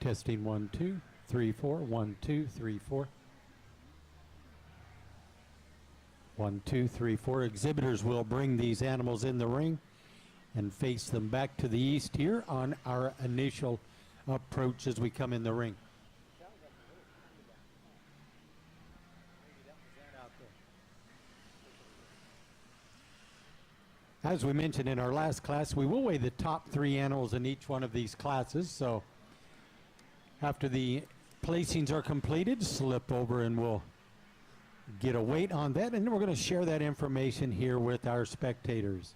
Testing 1, 2, 3, 4. 1, 2, 3, 4. 1, 2, 3, 4. Exhibitors will bring these animals in the ring and face them back to the east here on our initial approach as we come in the ring. As we mentioned in our last class, we will weigh the top 3 animals in each one of these classes. So after the placings are completed, slip over and we'll get a weight on that, and then we're going to share that information here with our spectators.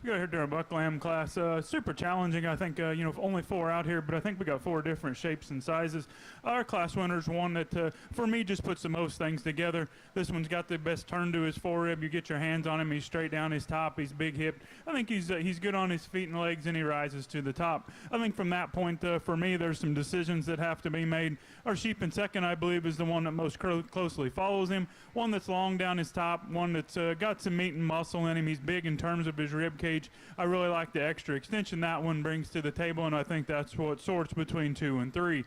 We got here during buck lamb class. Super challenging. I think only 4 out here, but I think we got 4 different shapes and sizes. Our class winner's one that for me just puts the most things together. This one's got the best turn to his forerib. You get your hands on him. He's straight down his top. He's big hipped. I think he's good on his feet and legs, and he rises to the top. I think from that point, for me, there's some decisions that have to be made. Our sheep in second, I believe, is the one that most closely follows him. One that's long down his top. One that's got some meat and muscle in him. He's big in terms of his rib cage. I really like the extra extension that one brings to the table, and I think that's what sorts between 2 and 3.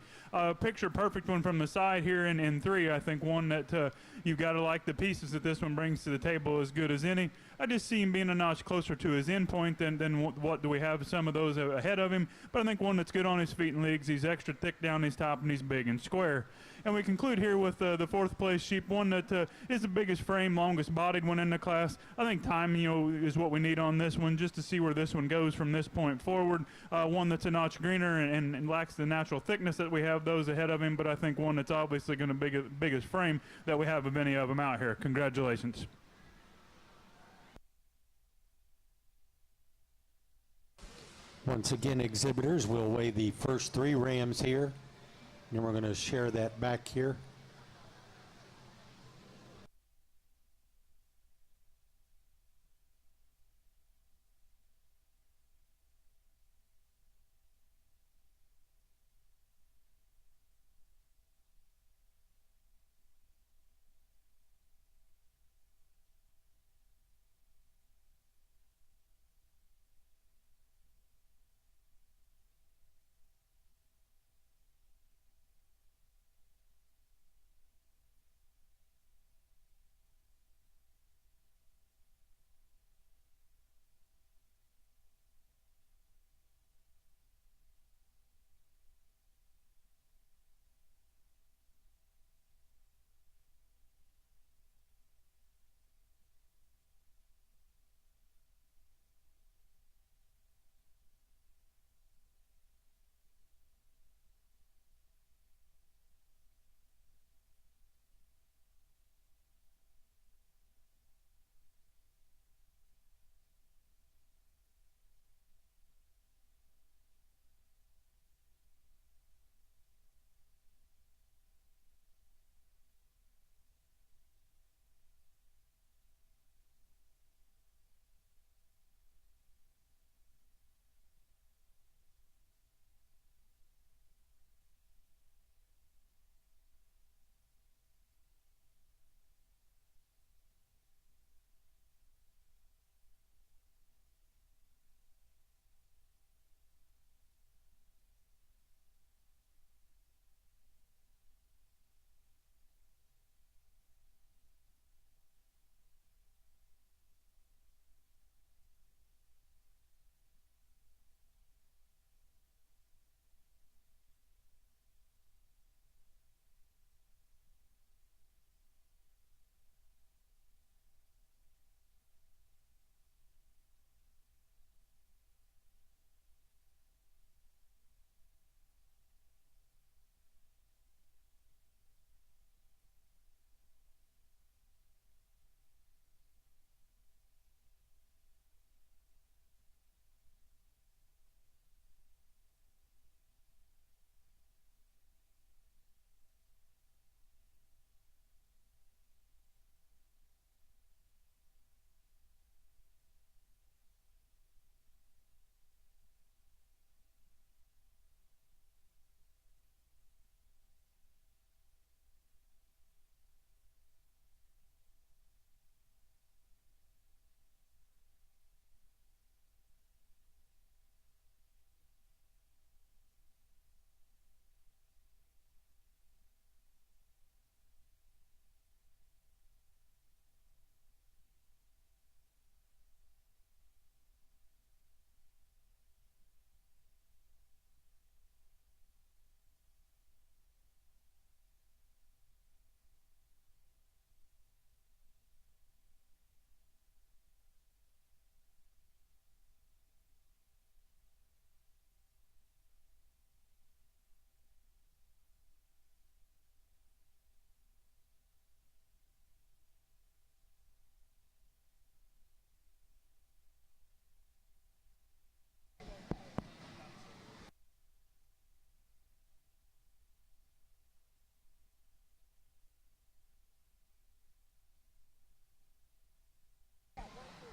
Picture perfect one from the side here in 3. I think one that you've got to like the pieces that this one brings to the table as good as any. I just see him being a notch closer to his end point than what do we have some of those ahead of him. But I think one that's good on his feet and legs. He's extra thick down his top, and he's big and square. And we conclude here with the 4th place sheep, one that is the biggest frame, longest bodied one in the class. I think time, is what we need on this one just to see where this one goes from this point forward. One that's a notch greener and lacks the natural thickness that we have those ahead of him, but I think one that's obviously going to be the biggest frame that we have of any of them out here. Congratulations. Once again, exhibitors, we'll weigh the first 3 rams here. And we're going to share that back here.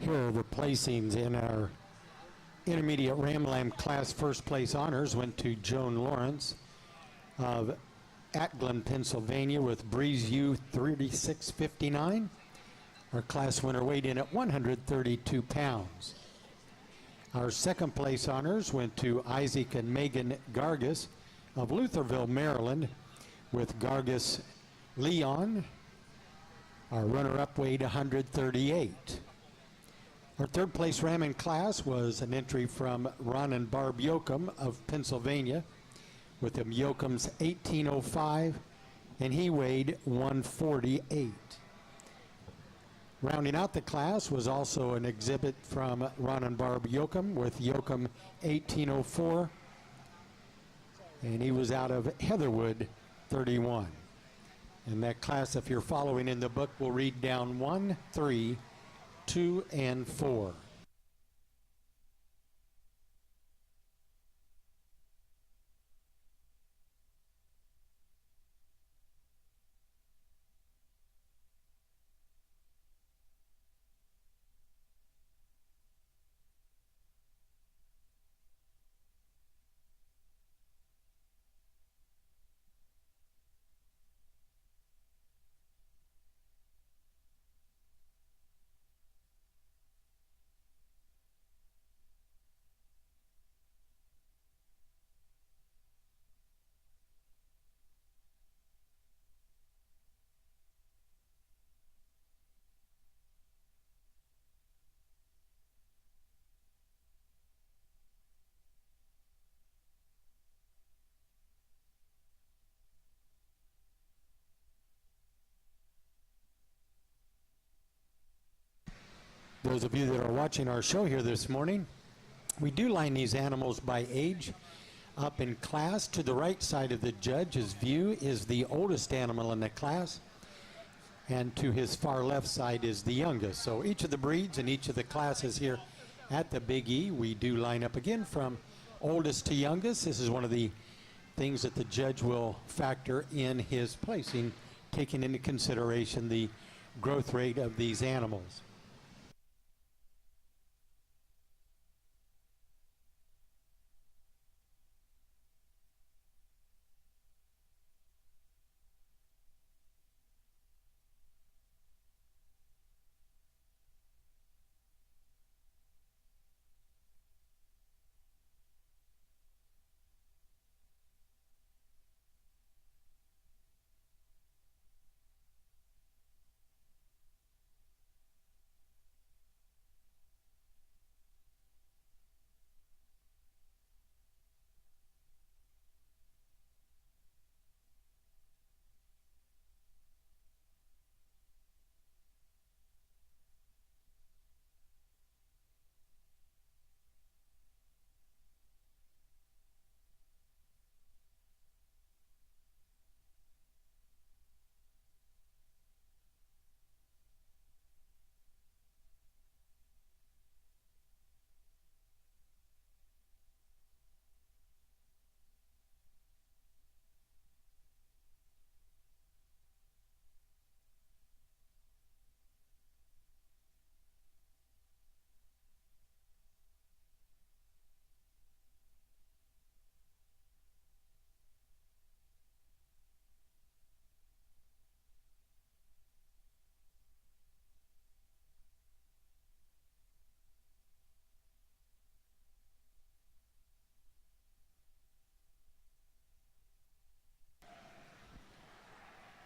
Here are the placings in our intermediate Ram Lamb class. First place honors went to Joan Lawrence of Atglen, Pennsylvania, with Breeze U 3659. Our class winner weighed in at 132 pounds. Our second place honors went to Isaac and Megan Gargus of Lutherville, Maryland, with Gargus Leon. Our runner-up weighed 138. Our third place ram in class was an entry from Ron and Barb Yoakum of Pennsylvania, with him Yoakum's 1805, and he weighed 148. Rounding out the class was also an exhibit from Ron and Barb Yoakum, with Yoakum 1804, and he was out of Heatherwood 31. And that class, if you're following in the book, will read down 1, 3, 2, and 4. Those of you that are watching our show here this morning, we do line these animals by age up in class. To the right side of the judge's view is the oldest animal in the class, and to his far left side is the youngest. So each of the breeds and each of the classes here at the Big E, we do line up again from oldest to youngest. This is one of the things that the judge will factor in his placing, taking into consideration the growth rate of these animals.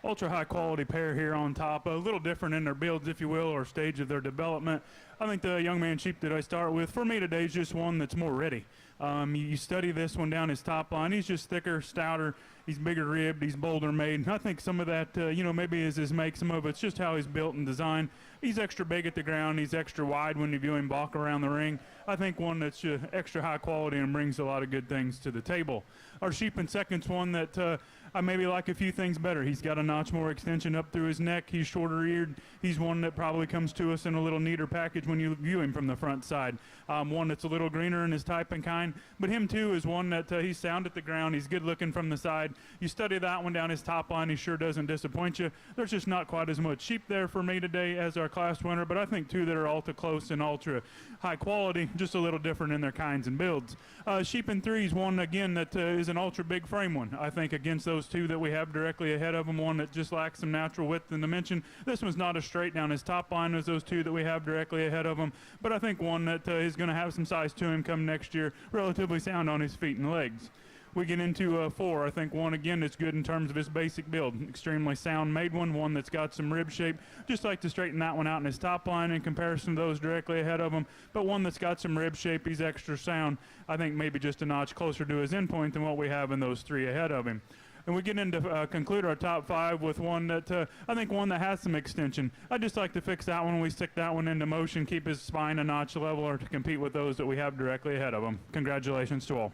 Ultra high quality pair here on top, a little different in their builds, if you will, or stage of their development. I think the young man sheep that I start with, for me today, is just one that's more ready. You study this one down his top line. He's just thicker, stouter. He's bigger ribbed. He's bolder made. And I think some of that, maybe is his make. Some of it's just how he's built and designed. He's extra big at the ground. He's extra wide when you view him balk around the ring. I think one that's extra high quality and brings a lot of good things to the table. Our sheep in second's one that I maybe like a few things better. He's got a notch more extension up through his neck. He's shorter eared. He's one that probably comes to us in a little neater package when you view him from the front side. One that's a little greener in his type and kind. But him too is one that he's sound at the ground. He's good looking from the side. You study that one down his top line, he sure doesn't disappoint you. There's just not quite as much sheep there for me today as our class winner, but I think two that are ultra close and ultra high quality, just a little different in their kinds and builds. Sheep in threes, one again that is an ultra big frame one. I think against those two that we have directly ahead of him, one that just lacks some natural width and dimension. This one's not as straight down his top line as those two that we have directly ahead of him, but I think one that is going to have some size to him come next year, relatively sound on his feet and legs. We get into four. I think one again that's good in terms of his basic build. Extremely sound made one that's got some rib shape. Just like to straighten that one out in his top line in comparison to those directly ahead of him. But one that's got some rib shape, he's extra sound. I think maybe just a notch closer to his endpoint than what we have in those three ahead of him. And we get into conclude our top five with one that I think one that has some extension. I'd just like to fix that one when we stick that one into motion, keep his spine a notch leveler to compete with those that we have directly ahead of him. Congratulations to all.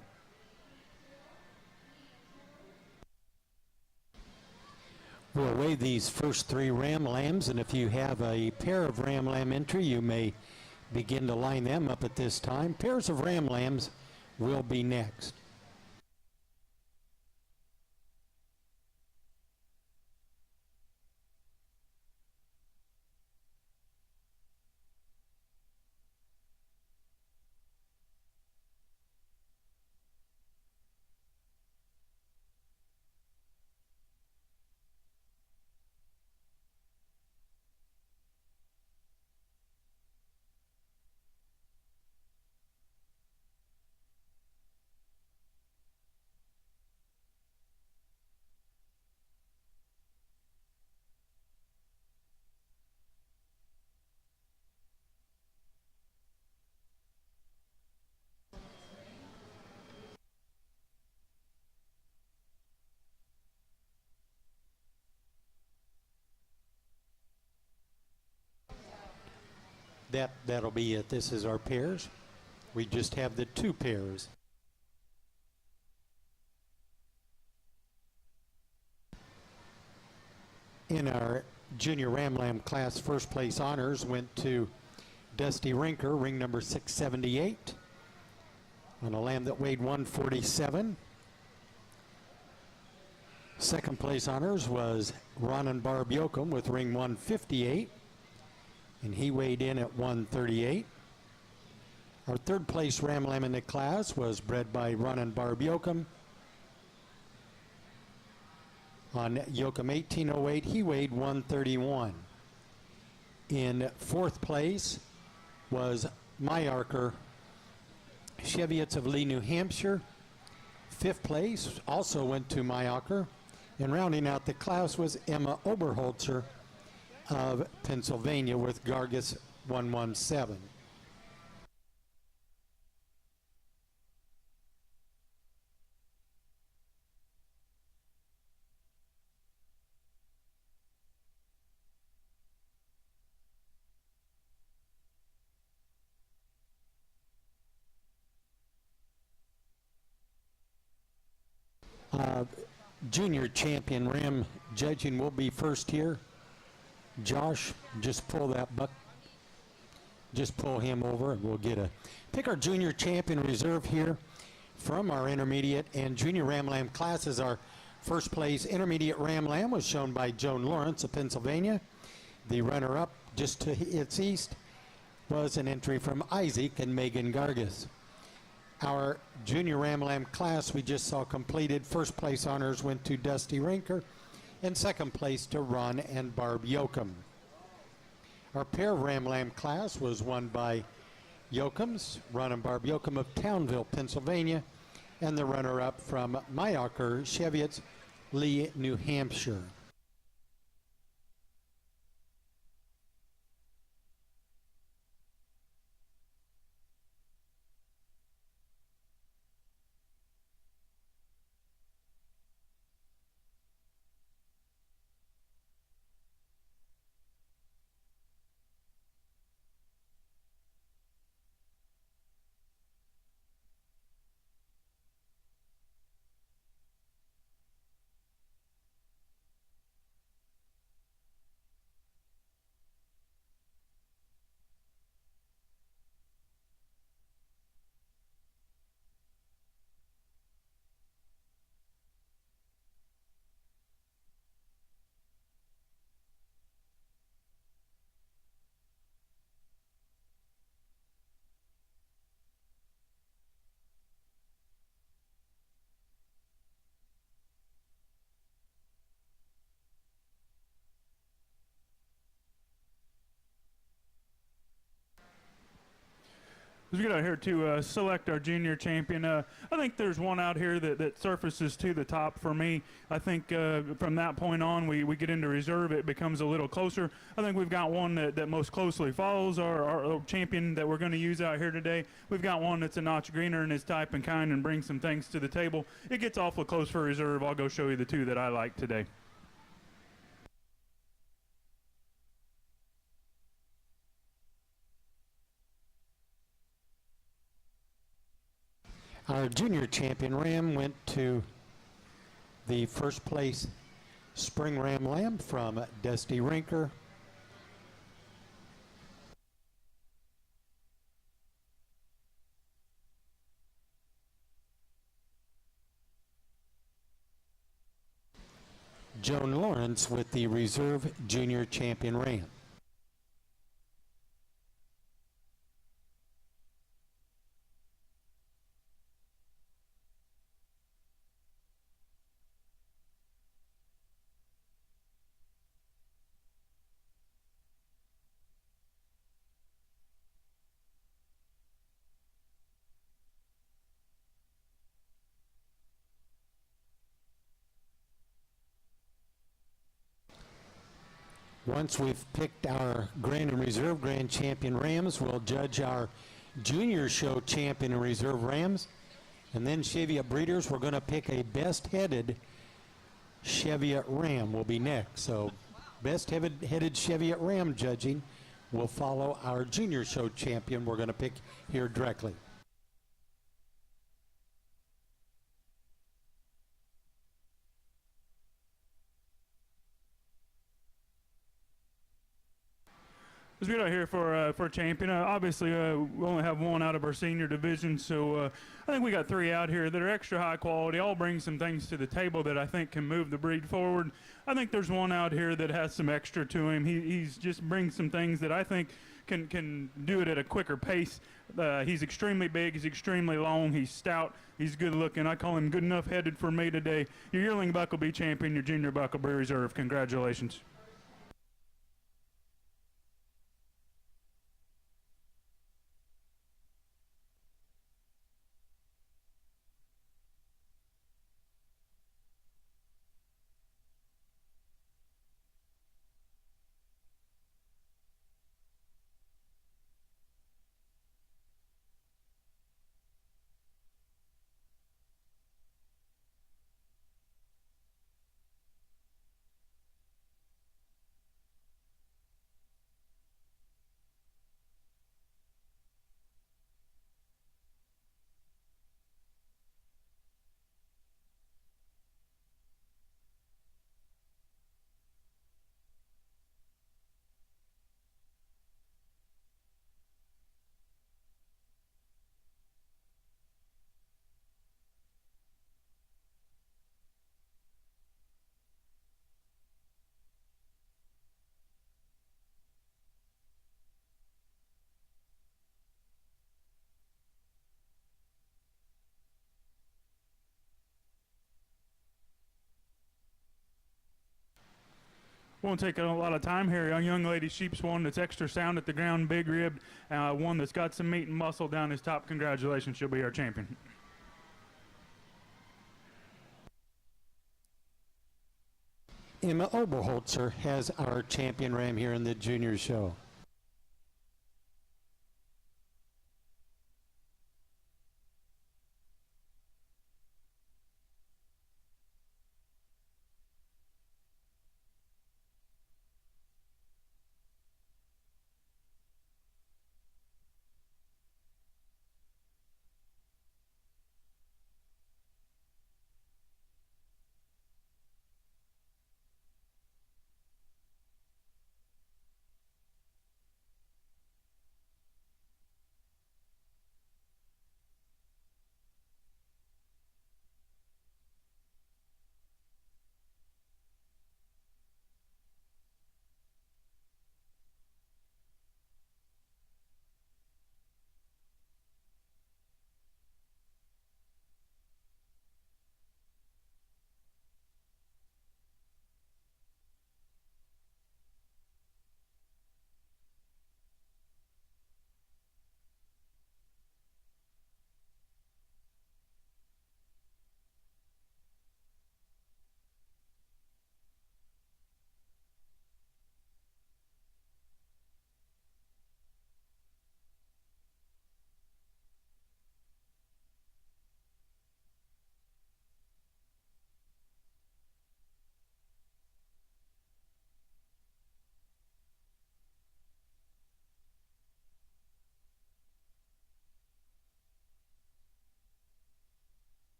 We'll weigh these first three ram lambs, and if you have a pair of ram lamb entry, you may begin to line them up at this time. Pairs of ram lambs will be next. That'll be it. This is our pairs. We just have the two pairs. In our junior ram lamb class, first place honors went to Dusty Rinker, ring number 678, on a lamb that weighed 147. Second place honors was Ronan Barb Yoakum with ring 158. And he weighed in at 138. Our third place ram lamb in the class was bred by Ronan Barb Yoakum. On Yoakum 1808, he weighed 131. In fourth place was Myarker Cheviot of Lee, New Hampshire. Fifth place also went to Myarker. And rounding out the class was Emma Oberholzer of Pennsylvania with Gargus 117. Junior champion ram judging will be first here. Josh, just pull that buck. Just pull him over and we'll pick our junior champion reserve here from our intermediate and junior ram lamb classes. Our first place intermediate ram lamb was shown by Joan Lawrence of Pennsylvania. The runner-up just to its east was an entry from Isaac and Megan Gargus. Our junior ram lamb class we just saw completed. First place honors went to Dusty Rinker and second place to Ron and Barb Yoakum. Our pair ram lamb class was won by Yoakums, Ron and Barb Yoakum of Townville, Pennsylvania, and the runner-up from Myarker Cheviot, Lee, New Hampshire. As we get out here to select our junior champion, I think there's one out here that surfaces to the top for me. I think from that point on, we get into reserve, it becomes a little closer. I think we've got one that most closely follows our champion that we're going to use out here today. We've got one that's a notch greener in his type and kind and brings some things to the table. It gets awfully close for reserve. I'll go show you the two that I like today. Our junior champion ram went to the first place spring ram lamb from Dusty Rinker. Joan Lawrence with the reserve junior champion ram. Once we've picked our grand and reserve grand champion rams, we'll judge our junior show champion and reserve rams. And then Cheviot breeders, we're going to pick a best-headed Cheviot ram will be next. So best-headed Cheviot ram judging will follow our junior show champion we're going to pick here directly. As we get out here for champion, obviously we only have one out of our senior division, so I think we got three out here that are extra high quality, all bring some things to the table that I think can move the breed forward. I think there's one out here that has some extra to him. He's just brings some things that I think can do it at a quicker pace. He's extremely big, he's extremely long, he's stout, he's good looking. I call him good enough headed for me today. Your yearling buck will be champion, your junior buck will be reserve. Congratulations. Won't take a lot of time here. A young lady sheep's one that's extra sound at the ground, big ribbed, one that's got some meat and muscle down his top. Congratulations, she'll be our champion. Emma Oberholzer has our champion ram here in the junior show.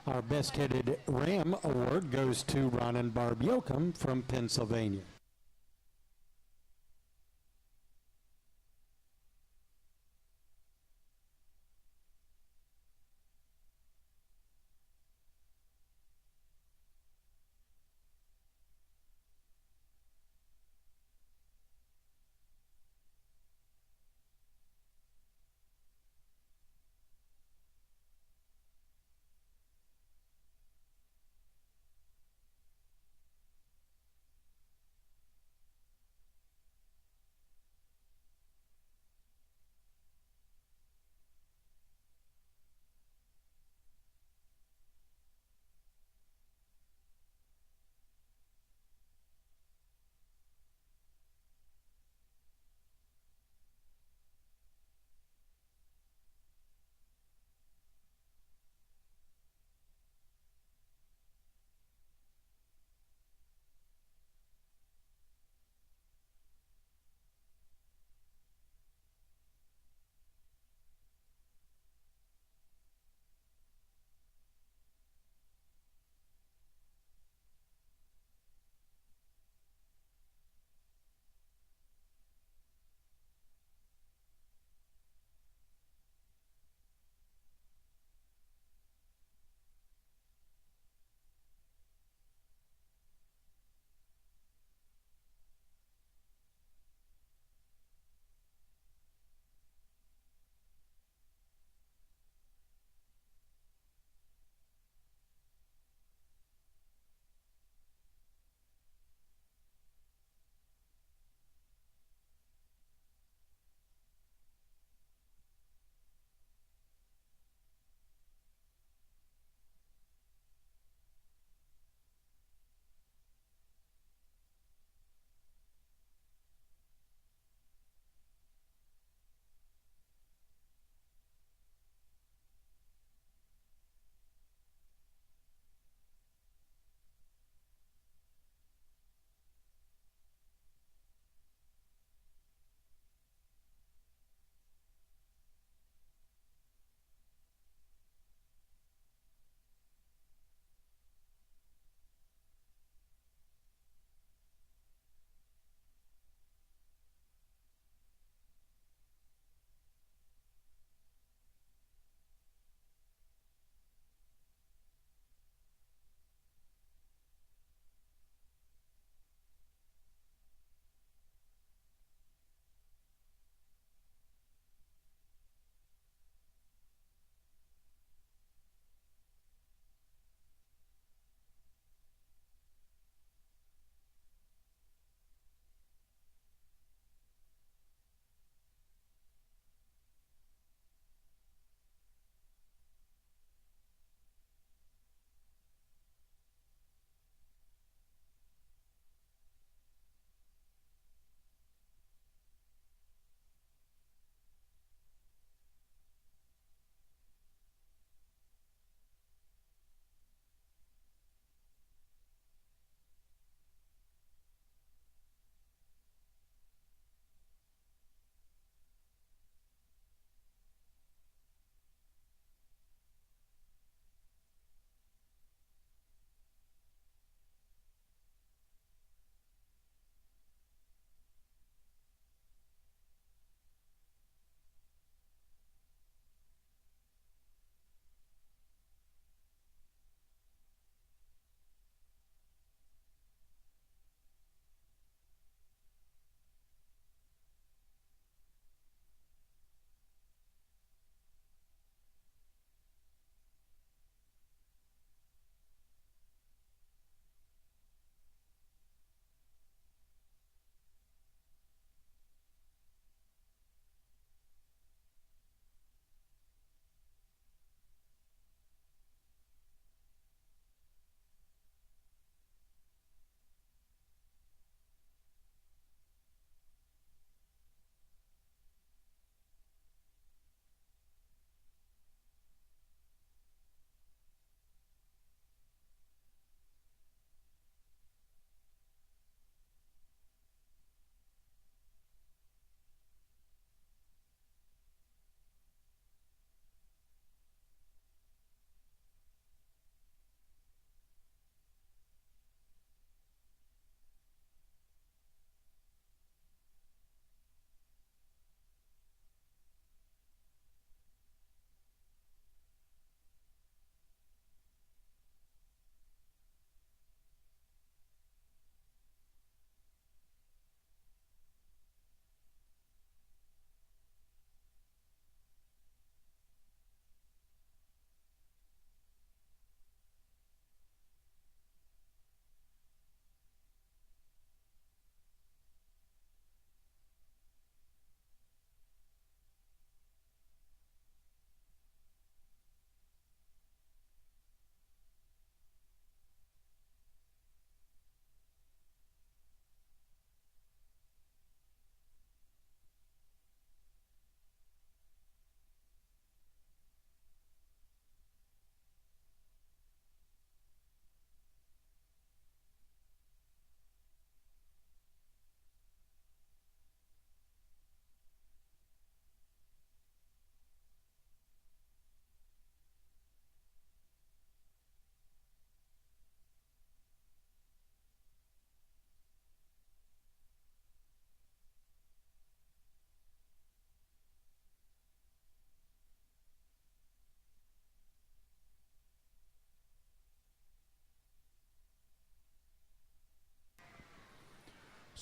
Our best headed ram award goes to Ron and Barb Yoakum from Pennsylvania.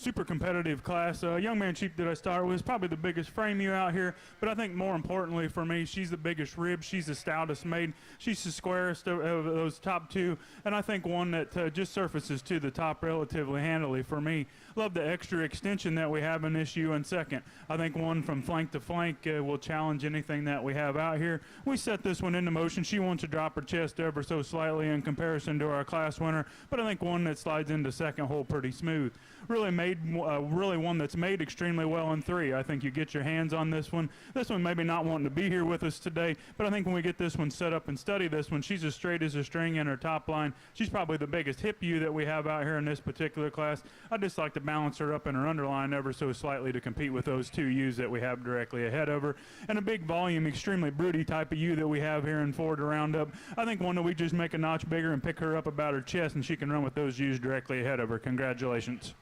super competitive class. Young man sheep that I start with is probably the biggest frame you out here, but I think more importantly for me, she's the biggest rib. She's the stoutest made. She's the squarest of those top two, and I think one that just surfaces to the top relatively handily for me. Love the extra extension that we have in this ewe in second. I think one from flank to flank will challenge anything that we have out here. We set this one into motion. She wants to drop her chest ever so slightly in comparison to our class winner, but I think one that slides into second hole pretty smooth. Really one that's made extremely well in 3. I think you get your hands on this one. This one maybe not wanting to be here with us today, but I think when we get this one set up and study this one, she's as straight as a string in her top line. She's probably the biggest hip ewe that we have out here in this particular class. I just like to balance her up in her underline ever so slightly to compete with those 2 ewes that we have directly ahead of her. And a big volume, extremely broody type of ewe that we have here in 4 to round up. I think one that we just make a notch bigger and pick her up about her chest, and she can run with those ewes directly ahead of her. Congratulations.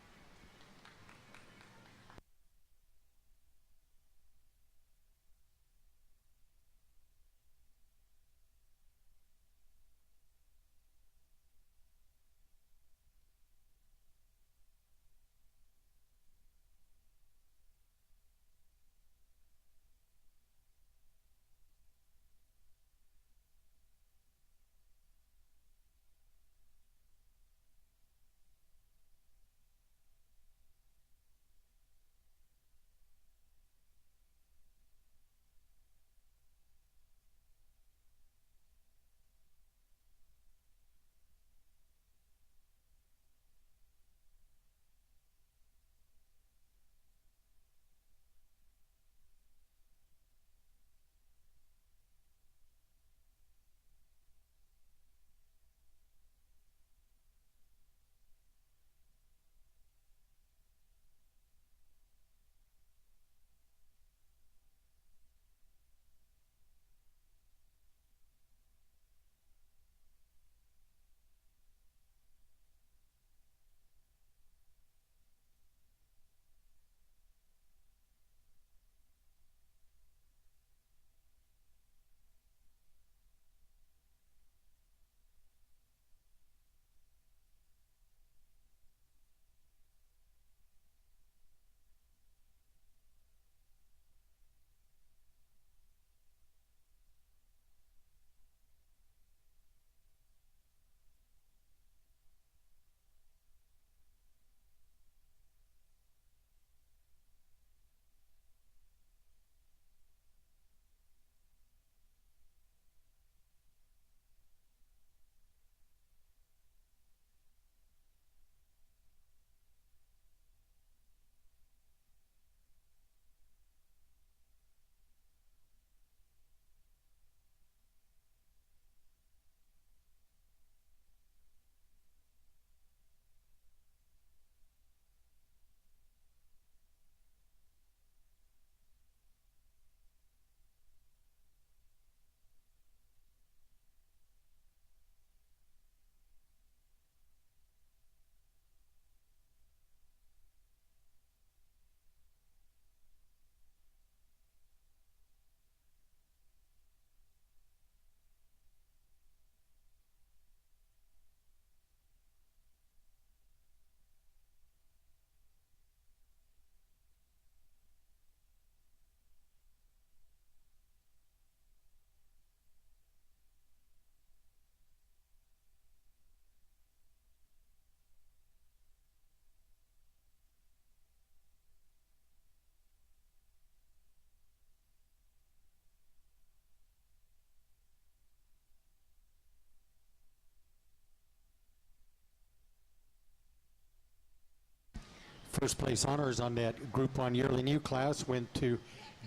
First place honors on that Group 1 Yearling Ewe class went to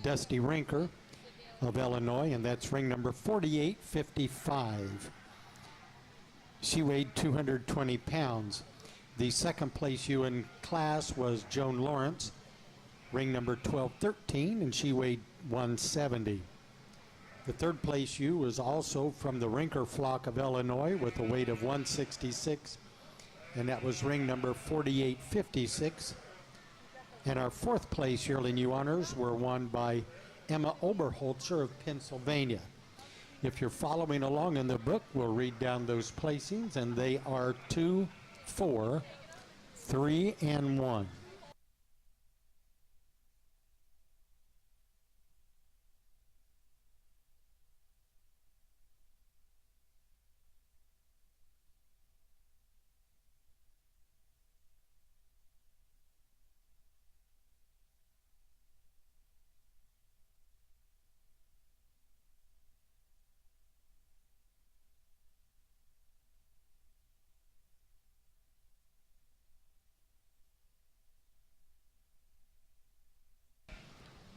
Dusty Rinker of Illinois, and that's ring number 4855. She weighed 220 pounds. The second place ewe in class was Joan Lawrence, ring number 1213, and she weighed 170. The third place ewe was also from the Rinker flock of Illinois with a weight of 166, and that was ring number 4856. And our fourth place yearling ewe honors were won by Emma Oberholzer of Pennsylvania. If you're following along in the book, we'll read down those placings, and they are 2, 4, 3, and 1.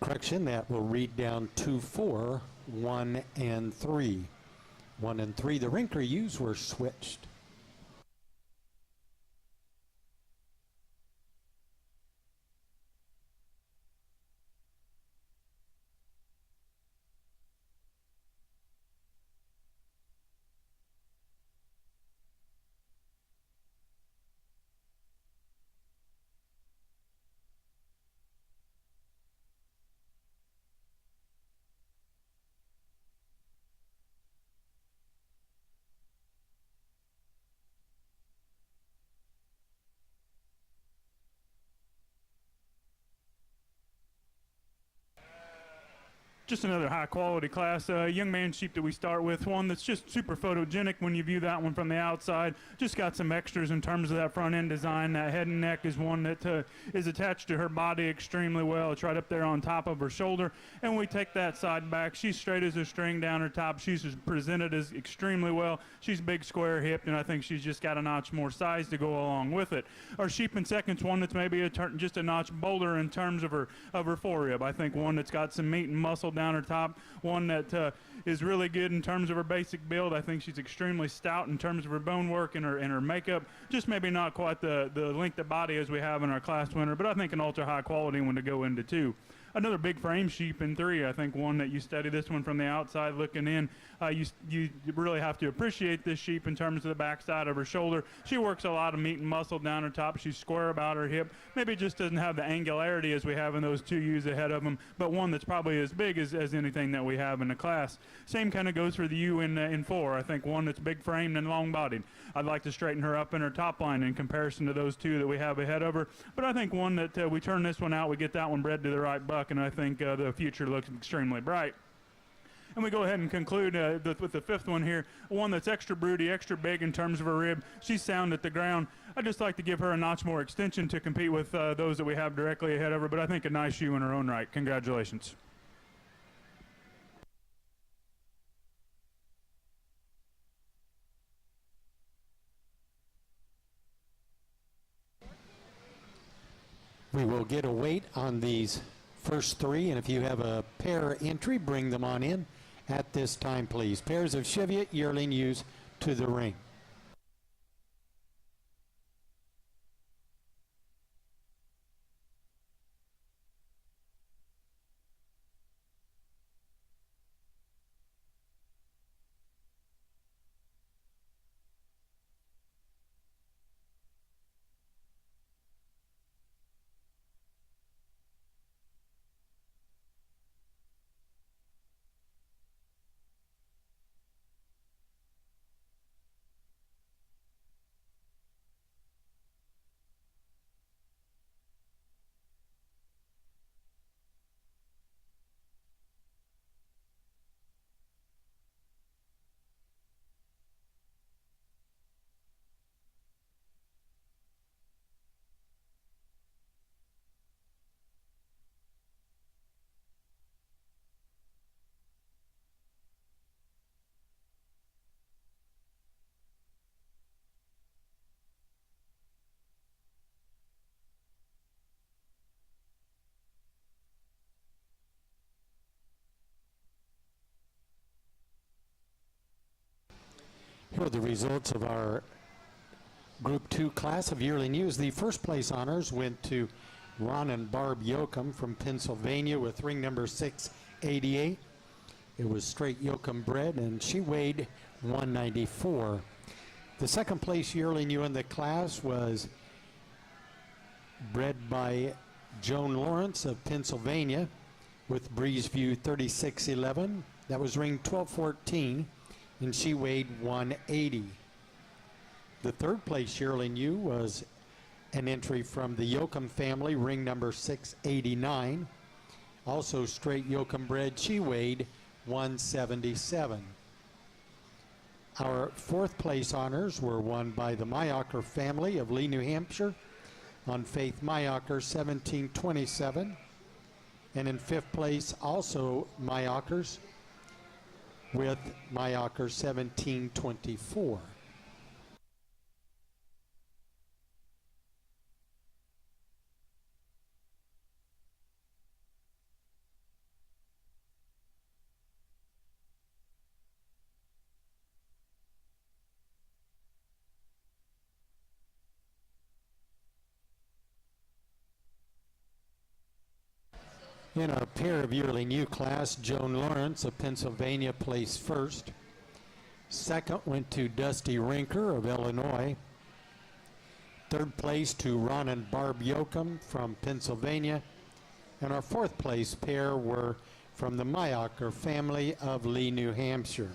correction, that will read down 2, 4, 1, and 3. 1 and 3, the rink reuse were switched. Just another high quality class. Young man sheep that we start with, one that's just super photogenic when you view that one from the outside. Just got some extras in terms of that front end design. That head and neck is one that is attached to her body extremely well. It's right up there on top of her shoulder. And when we take that side back, she's straight as a string down her top. She's presented as extremely well. She's big, square hipped, and I think she's just got a notch more size to go along with it. Our sheep in second's one that's maybe just a notch bolder in terms of her forerib. I think one that's got some meat and muscle down her top, one that is really good in terms of her basic build. I think she's extremely stout in terms of her bone work and her makeup. Just maybe not quite the length of body as we have in our class winner, but I think an ultra high quality one to go into 2. Another big frame sheep in 3. I think one that you study this one from the outside looking in. You really have to appreciate this sheep in terms of the backside of her shoulder. She works a lot of meat and muscle down her top. She's square about her hip. Maybe just doesn't have the angularity as we have in those 2 ewes ahead of them, but one that's probably as big as anything that we have in the class. Same kind of goes for the ewe in 4. I think one that's big framed and long bodied. I'd like to straighten her up in her top line in comparison to those 2 that we have ahead of her, but I think one that we turn this one out, we get that one bred to the right buck, and I think the future looks extremely bright. And we go ahead and conclude with the 5th one here, one that's extra broody, extra big in terms of her rib. She's sound at the ground. I'd just like to give her a notch more extension to compete with those that we have directly ahead of her, but I think a nice ewe in her own right. Congratulations. We will get a weight on these first 3, and if you have a pair entry, bring them on in at this time, please. Pairs of Cheviot yearling ewes to the ring. Here are the results of our Group 2 class of yearling ewes. The first place honors went to Ron and Barb Yoakum from Pennsylvania with ring number 688. It was straight Yoakum bred, and she weighed 194. The second place yearling ewe in the class was bred by Joan Lawrence of Pennsylvania with Breezeview 3611. That was ring 1214, and she weighed 180. The third place yearling ewe was an entry from the Yoakum family, ring number 689. Also straight Yoakum bred, she weighed 177. Our fourth place honors were won by the Mayaker family of Lee, New Hampshire on Faith Mayaker 1727. And in fifth place, also Mayakers with Mayaker 1724. In our pair of yearling U class, Joan Lawrence of Pennsylvania placed first. Second went to Dusty Rinker of Illinois. Third place to Ron and Barb Yoakum from Pennsylvania. And our fourth place pair were from the Mayaker family of Lee, New Hampshire.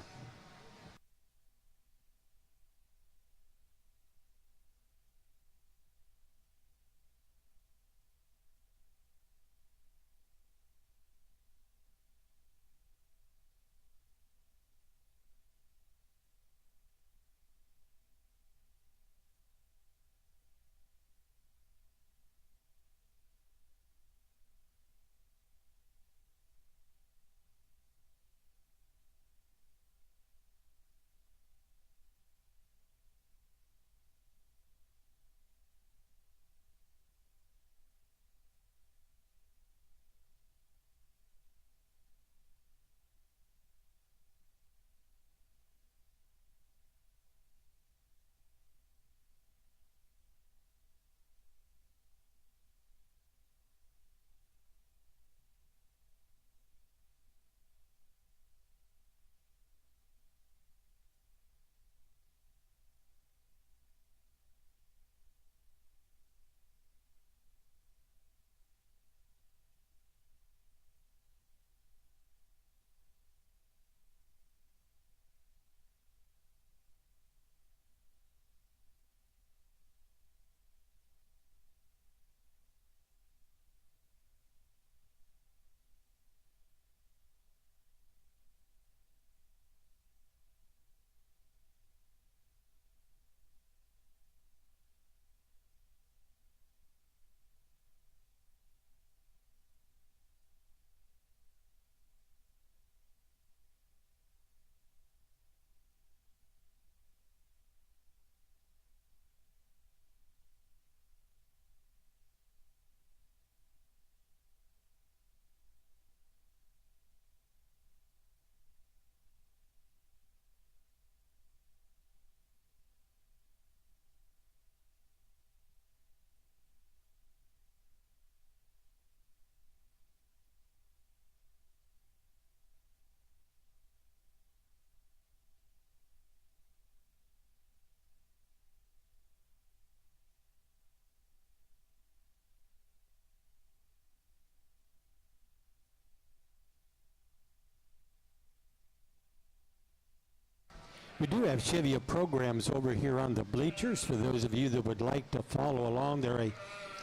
We do have Cheviot programs over here on the bleachers for those of you that would like to follow along. They're a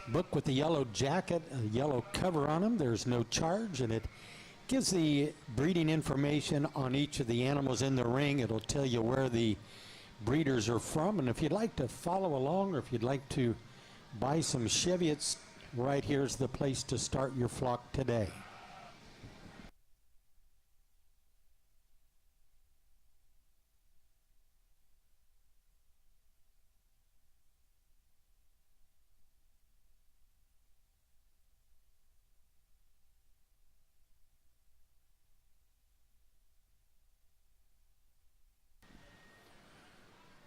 book with a yellow jacket, a yellow cover on them. There's no charge, and it gives the breeding information on each of the animals in the ring. It'll tell you where the breeders are from, and if you'd like to follow along or if you'd like to buy some Cheviots, right here's the place to start your flock today.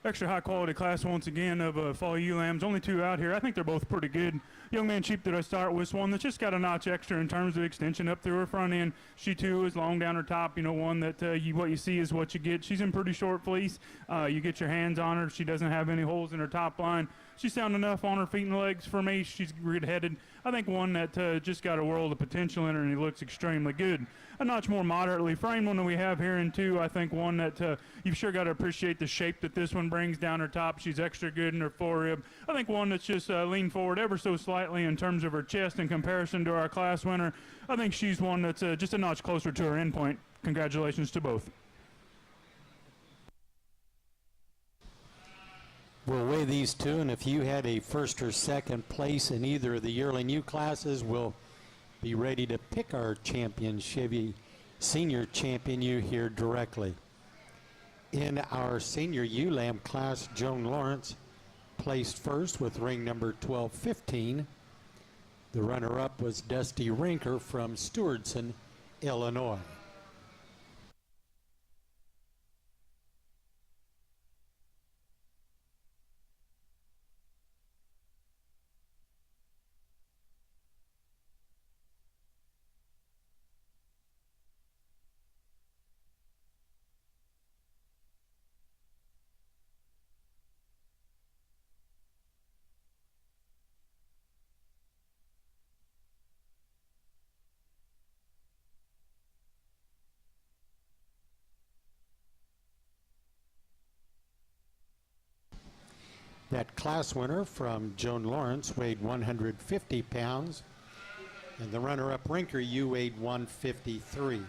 Extra high quality class once again of fall ewe lambs. Only two out here. I think they're both pretty good. Young man sheep that I start with is one that's just got a notch extra in terms of extension up through her front end. She too is long down her top. You know, one that what you see is what you get. She's in pretty short fleece. You get your hands on her. She doesn't have any holes in her top line. She's sound enough on her feet and legs for me. She's good-headed. I think one that just got a world of potential in her, and he looks extremely good. A notch more moderately framed one that we have here in two. I think one that you've sure got to appreciate the shape that this one brings down her top. She's extra good in her forerib. I think one that's just leaned forward ever so slightly in terms of her chest in comparison to our class winner. I think she's one that's just a notch closer to her endpoint. Congratulations to both. We'll weigh these two, and if you had a first or second place in either of the yearling U classes, we'll be ready to pick our champion Chevy senior champion U here directly. In our senior ewe lamb class, Joan Lawrence placed first with ring number 1215. The runner-up was Dusty Rinker from Stewardson, Illinois. That class winner from Joan Lawrence weighed 150 pounds, and the runner-up Rinker, you weighed 153.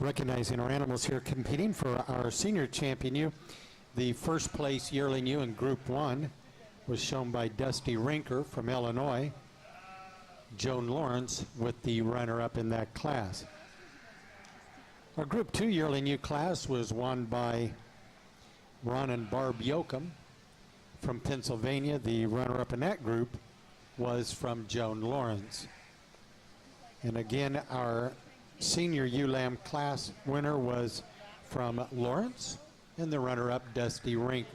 Recognizing our animals here competing for our senior champion ewe, the first place yearling ewe in Group 1 was shown by Dusty Rinker from Illinois. Joan Lawrence with the runner-up in that class. Our Group 2 yearling ewe class was won by Ron and Barb Yoakum from Pennsylvania. The runner-up in that group was from Joan Lawrence. And again, our senior ewe lamb class winner was from Lawrence, and the runner-up Dusty Rinker.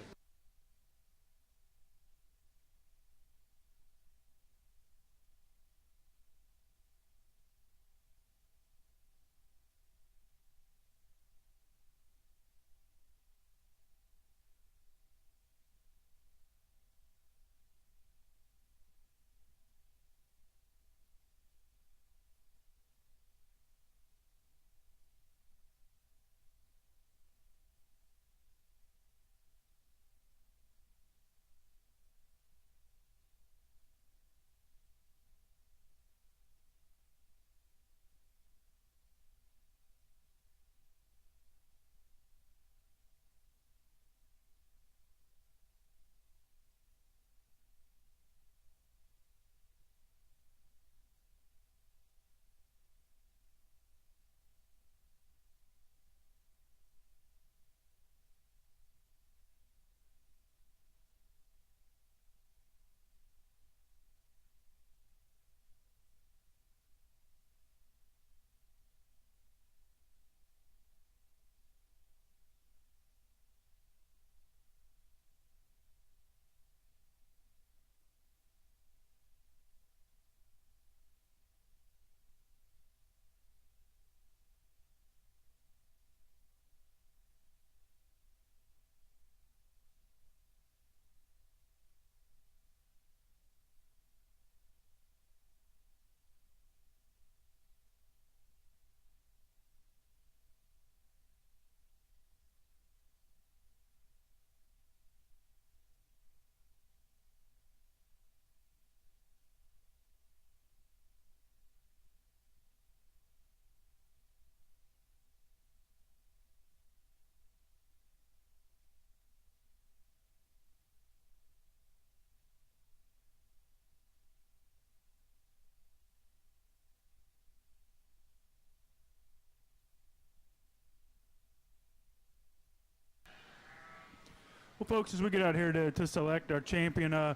Well, folks, as we get out here to select our champion, I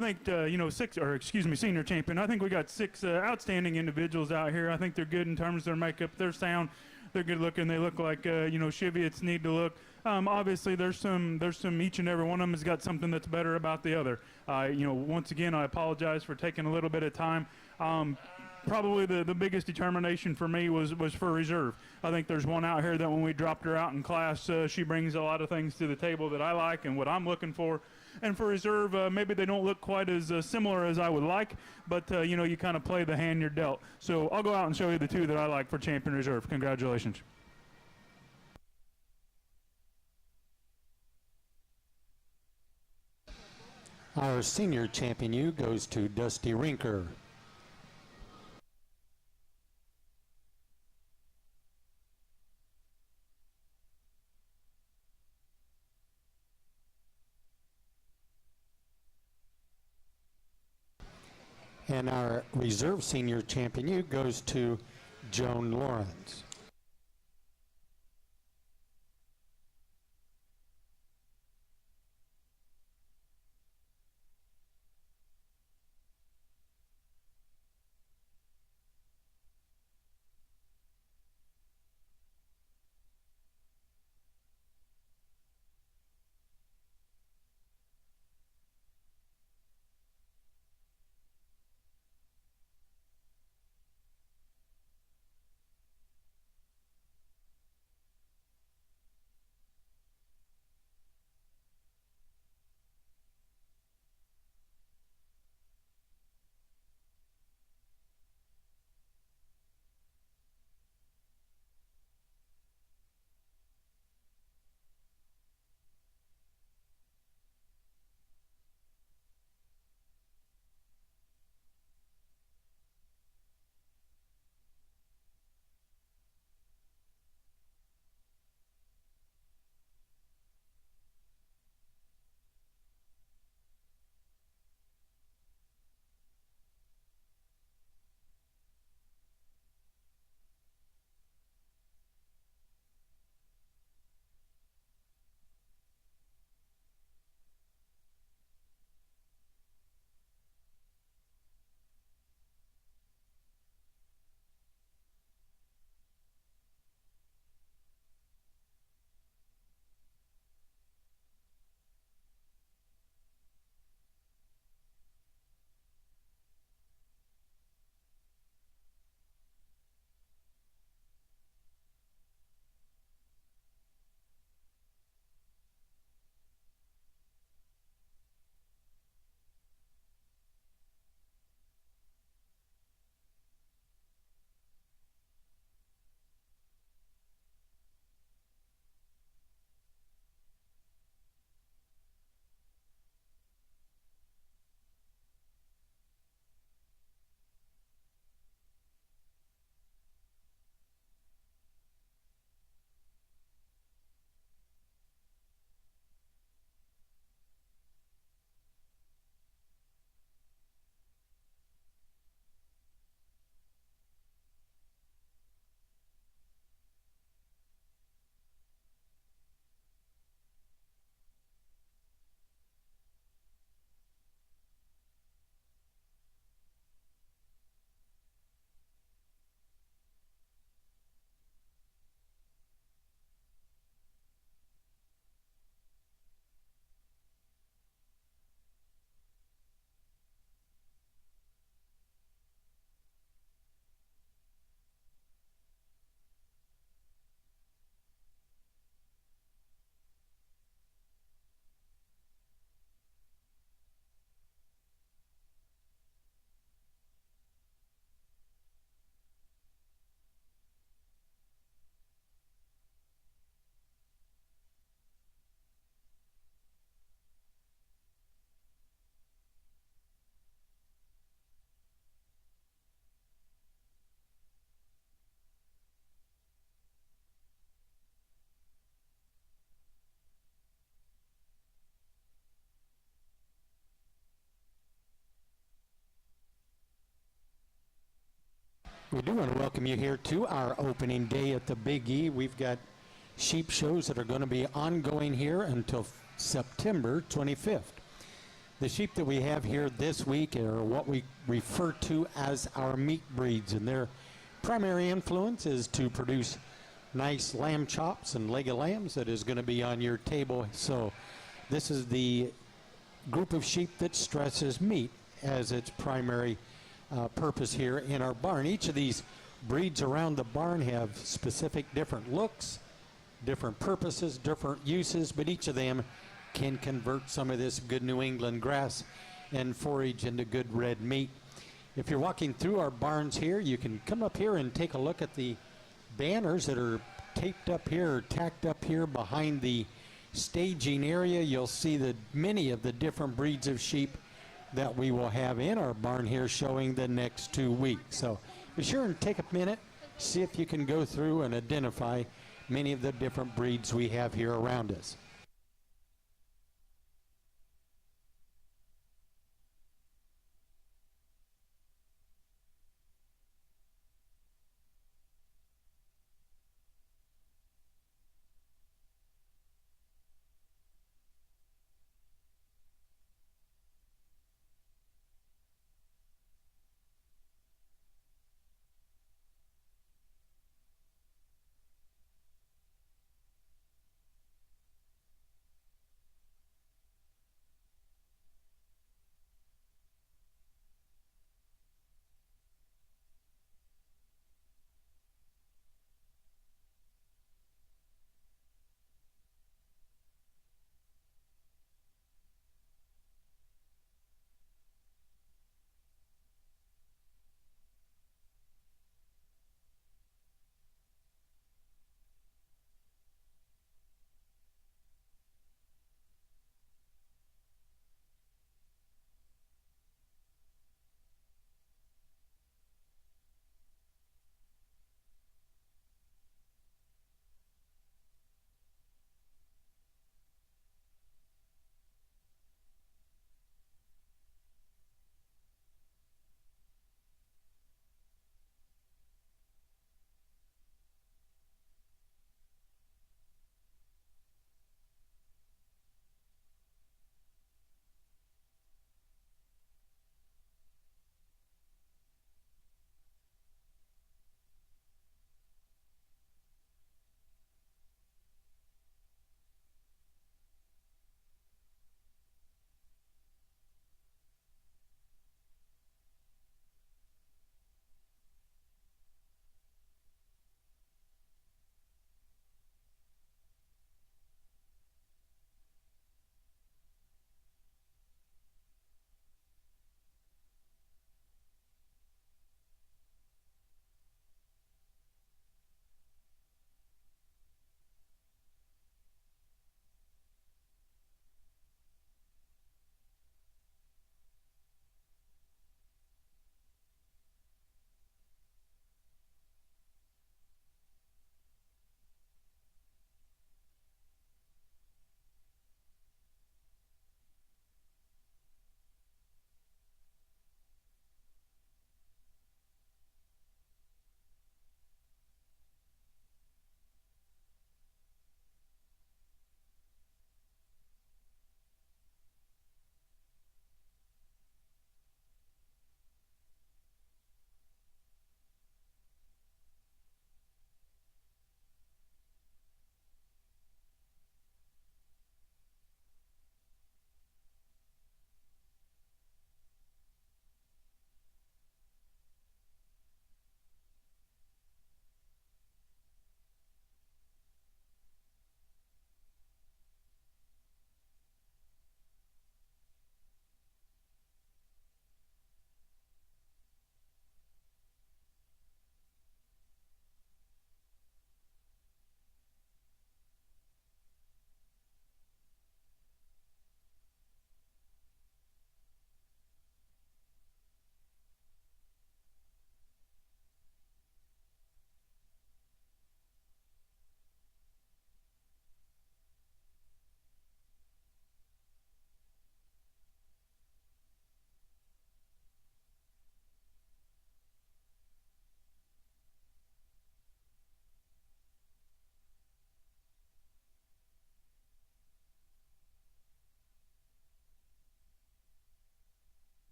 think, senior champion, I think we got six outstanding individuals out here. I think they're good in terms of their makeup, their sound. They're good looking. They look like, Cheviots need to look. Obviously, there's some, each and every one of them has got something that's better about the other. Once again, I apologize for taking a little bit of time. Probably the biggest determination for me was for reserve. I think there's one out here that when we dropped her out in class, she brings a lot of things to the table that I like and what I'm looking for. And for reserve, maybe they don't look quite as similar as I would like, but, you kind of play the hand you're dealt. So I'll go out and show you the two that I like for champion reserve. Congratulations. Our senior champion ewe goes to Dusty Rinker. And our reserve senior champion ewe goes to Joan Lawrence. We do want to welcome you here to our opening day at the Big E. We've got sheep shows that are going to be ongoing here until September 25th. The sheep that we have here this week are what we refer to as our meat breeds, and their primary influence is to produce nice lamb chops and leg of lambs that is going to be on your table. So this is the group of sheep that stresses meat as its primary purpose here in our barn. Each of these breeds around the barn have specific different looks, different purposes, different uses, but each of them can convert some of this good New England grass and forage into good red meat. If you're walking through our barns here, you can come up here and take a look at the banners that are taped up here or tacked up here behind the staging area, you'll see that many of the different breeds of sheep that we will have in our barn here showing the next 2 weeks. So be sure and take a minute, see if you can go through and identify many of the different breeds we have here around us.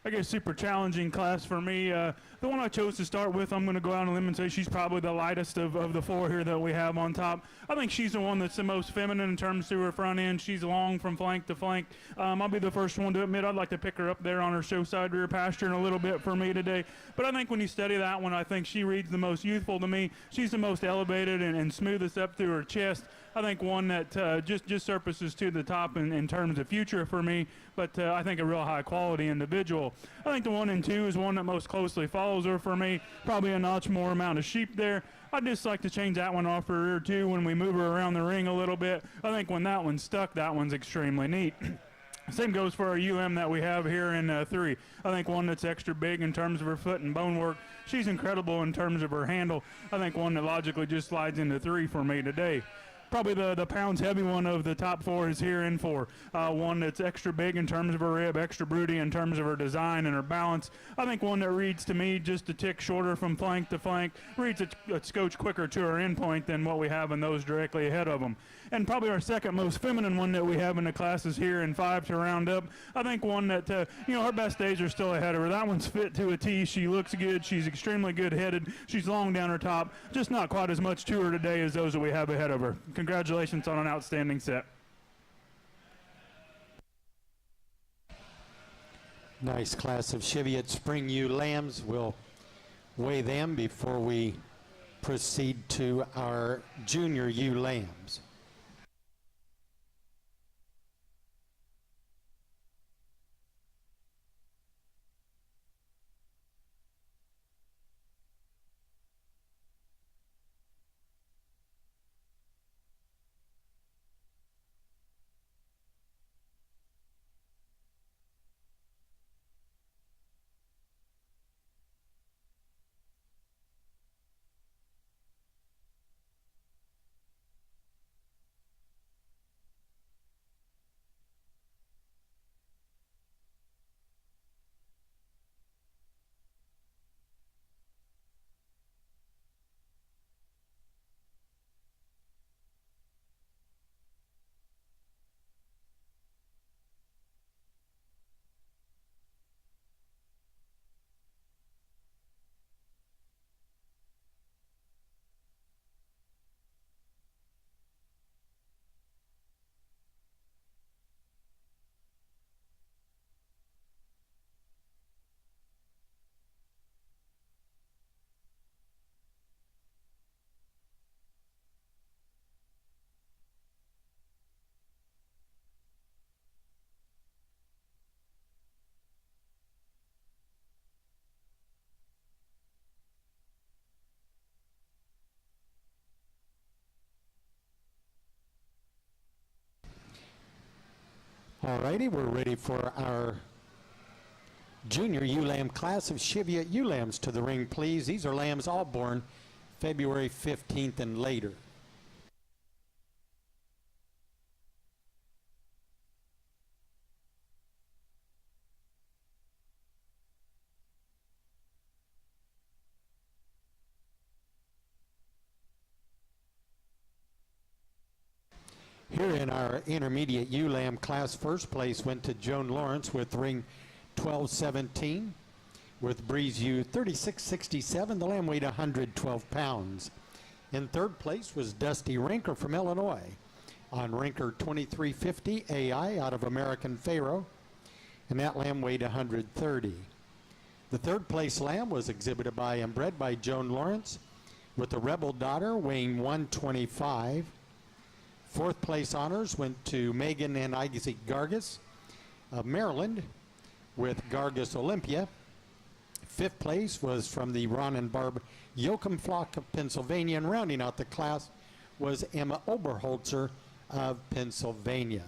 I guess super challenging class for me. The one I chose to start with, I'm going to go out on a limb and say she's probably the lightest of the four here that we have on top. I think she's the one that's the most feminine in terms to her front end. She's long from flank to flank. I'll be the first one to admit I'd like to pick her up there on her show side rear pasture in a little bit for me today. But I think when you study that one, I think she reads the most youthful to me. She's the most elevated and smoothest up through her chest. I think one that just surfaces to the top in terms of future for me, but I think a real high quality individual. I think the 1 and 2 is one that most closely follows her for me. Probably a notch more amount of sheep there. I'd just like to change that one off her rear too when we move her around the ring a little bit. I think when that one's stuck, that one's extremely neat. Same goes for our UM that we have here in 3. I think one that's extra big in terms of her foot and bone work. She's incredible in terms of her handle. I think one that logically just slides into 3 for me today. Probably the pounds heavy one of the top 4 is here in 4. One that's extra big in terms of her rib, extra broody in terms of her design and her balance. I think one that reads to me just a tick shorter from flank to flank, reads a scotch quicker to her endpoint than what we have in those directly ahead of them. And probably our second most feminine one that we have in the class is here in 5 to round up. I think one that, her best days are still ahead of her. That one's fit to a T. She looks good. She's extremely good headed. She's long down her top. Just not quite as much to her today as those that we have ahead of her. Congratulations on an outstanding set. Nice class of Cheviot Spring Ewe lambs. We'll weigh them before we proceed to our junior ewe lambs. Alrighty, we're ready for our junior ewe lamb class of Cheviot ewe lambs. To the ring, please. These are lambs all born February 15th and later. Here in our intermediate ewe lamb class, first place went to Joan Lawrence with ring 1217. With Breeze ewe 3667, the lamb weighed 112 pounds. In third place was Dusty Rinker from Illinois on Rinker 2350 AI out of American Pharaoh, and that lamb weighed 130. The third place lamb was exhibited by and bred by Joan Lawrence with the Rebel Daughter weighing 125. Fourth place honors went to Megan and Isaac Gargas of Maryland with Gargas Olympia. Fifth place was from the Ron and Barb Yoakum flock of Pennsylvania, and rounding out the class was Emma Oberholzer of Pennsylvania.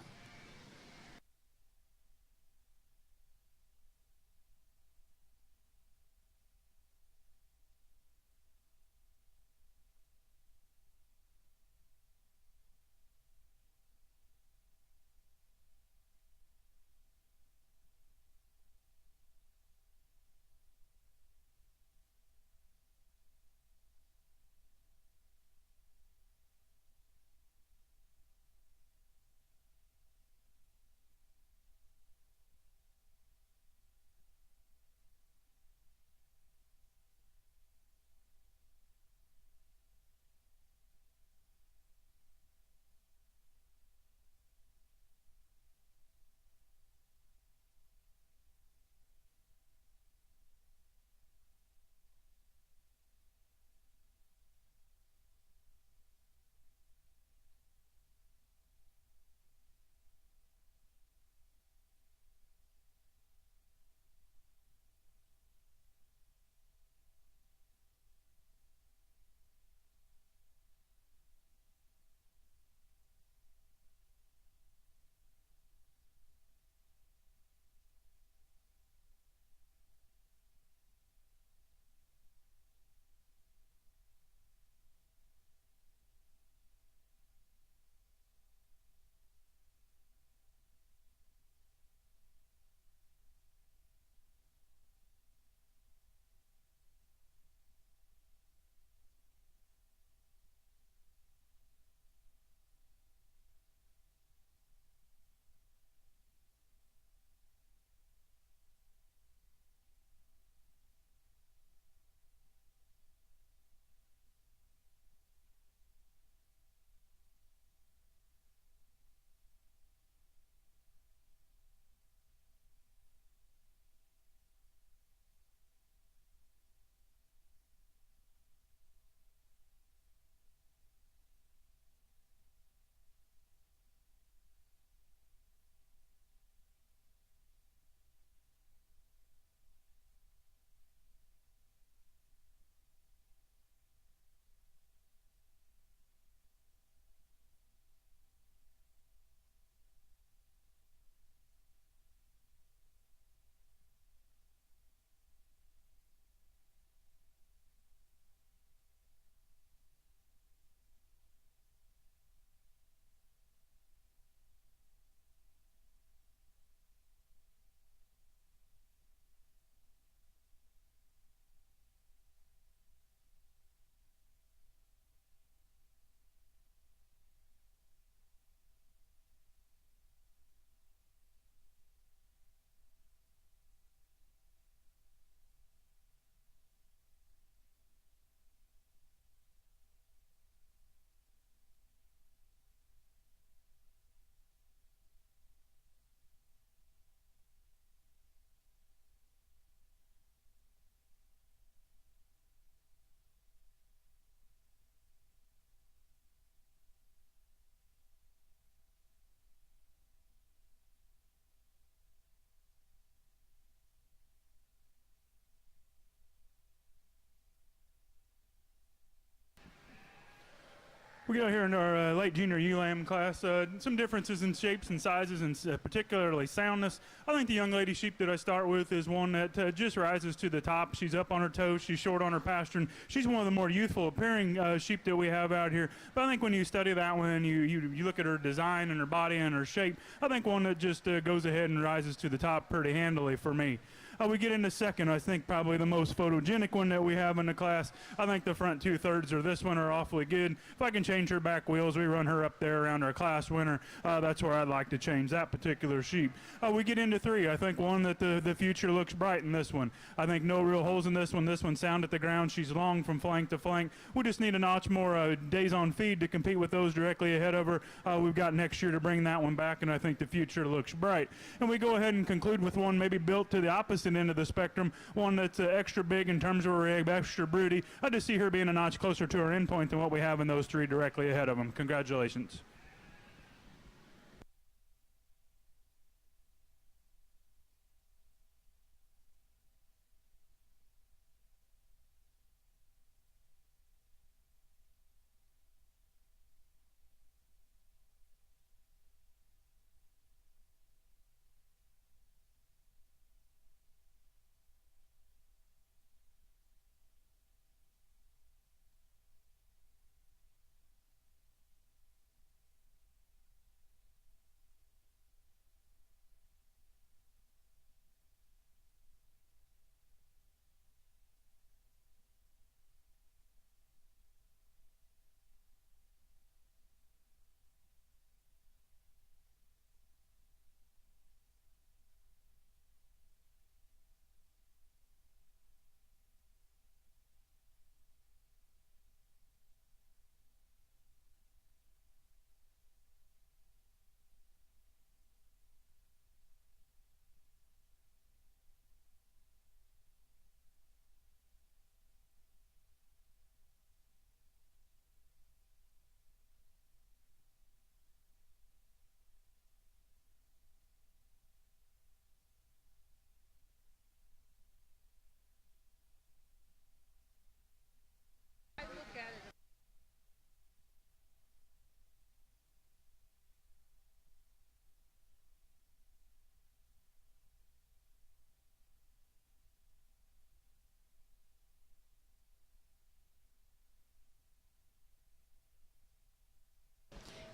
We got here in our late junior ewe-lamb class some differences in shapes and sizes and particularly soundness. I think the young lady sheep that I start with is one that just rises to the top. She's up on her toes. She's short on her pasture. And she's one of the more youthful appearing sheep that we have out here. But I think when you study that one, you look at her design and her body and her shape, I think one that just goes ahead and rises to the top pretty handily for me. We get into second, I think probably the most photogenic one that we have in the class. I think the front 2/3 of this one are awfully good. If I can change her back wheels, we run her up there around our class winner. That's where I'd like to change that particular sheep. We get into 3. I think one that the future looks bright in this one. I think no real holes in this one. This one's sound at the ground. She's long from flank to flank. We just need a notch more days on feed to compete with those directly ahead of her. We've got next year to bring that one back, and I think the future looks bright. And we go ahead and conclude with one maybe built to the opposite end of the spectrum, one that's extra big in terms of her egg, extra broody. I just see her being a notch closer to her endpoint than what we have in those 3 directly ahead of them. Congratulations.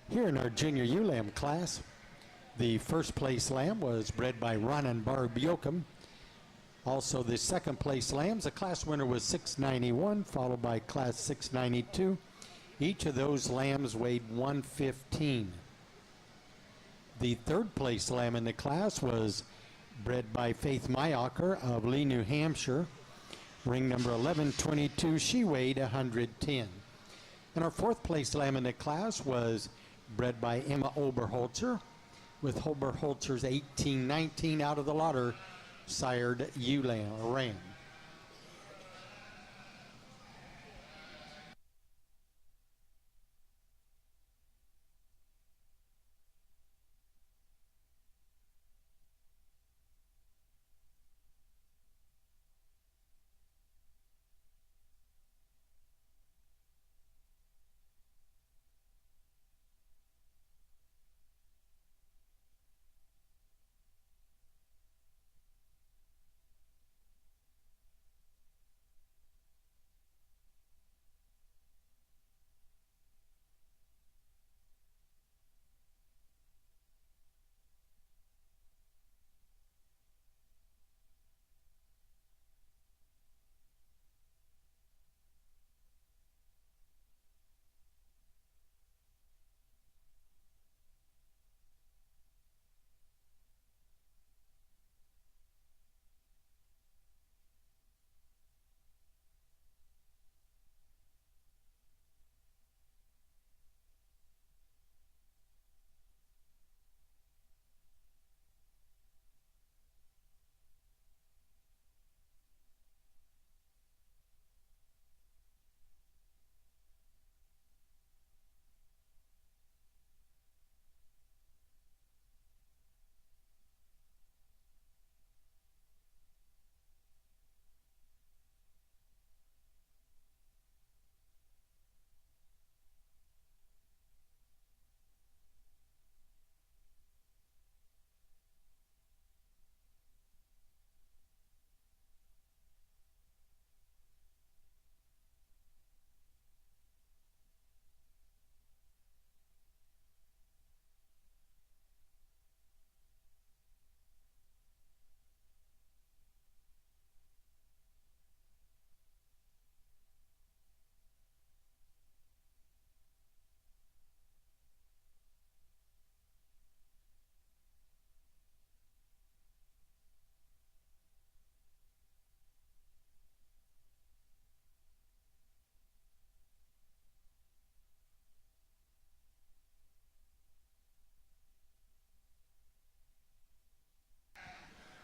Here in our junior ewe-lamb class, the first place lamb was bred by Ronan Barbiokum. Also, the second place lambs, the class winner was 691, followed by class 692. Each of those lambs weighed 115. The third place lamb in the class was bred by Faith Mayacher of Lee, New Hampshire. Ring number 1122, she weighed 110. And our fourth place lamb in the class was bred by Emma Oberholzer, with Oberholzer's 1819 out of the lauder sired ewe ram.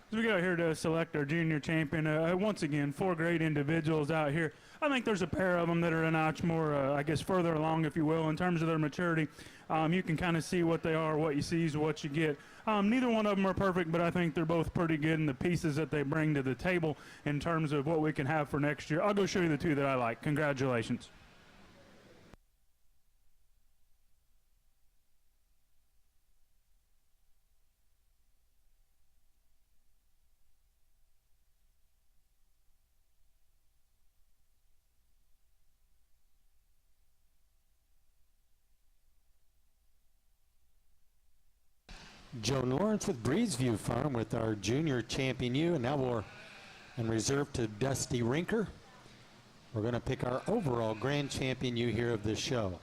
As we go here to select our junior champion, once again, 4 great individuals out here. I think there's a pair of them that are a notch more, I guess, further along, if you will, in terms of their maturity. You can kind of see what they are. What you see is what you get. Neither one of them are perfect, but I think they're both pretty good in the pieces that they bring to the table in terms of what we can have for next year. I'll go show you the 2 that I like. Congratulations. Joan Lawrence with Breezeview Farm with our junior champion ewe, and now we're in reserve to Dusty Rinker. We're going to pick our overall grand champion ewe here of this show.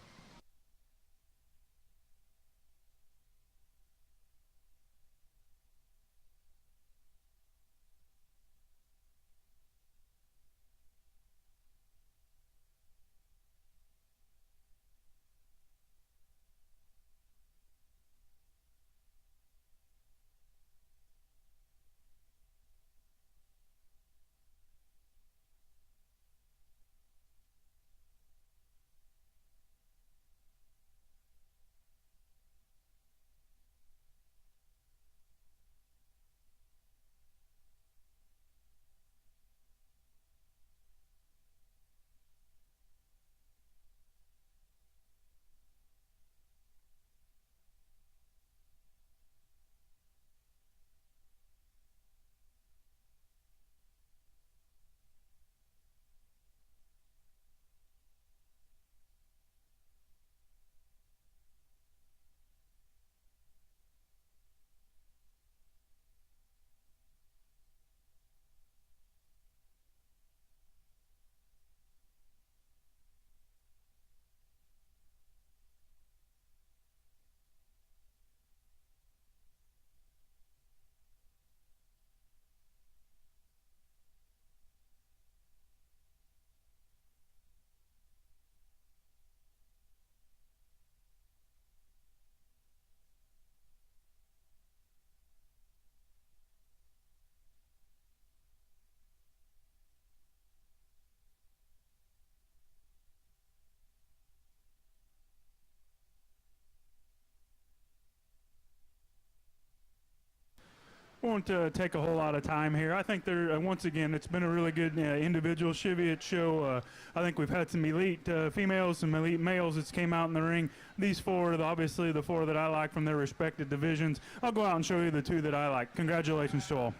Won't take a whole lot of time here. I think there, once again, it's been a really good individual Cheviot show. I think we've had some elite females, some elite males that's came out in the ring. These 4 are obviously the 4 that I like from their respective divisions. I'll go out and show you the 2 that I like. Congratulations to all.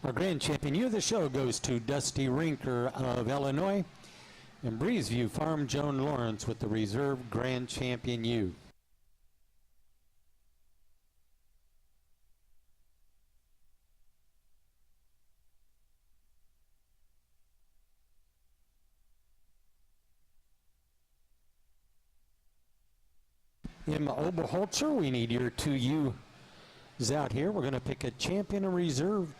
Our grand champion ewe of the show goes to Dusty Rinker of Illinois, and Breezeview Farm Joan Lawrence with the reserve grand champion ewe. In Oberholzer, we need your 2 ewes out here. We're going to pick a champion and reserve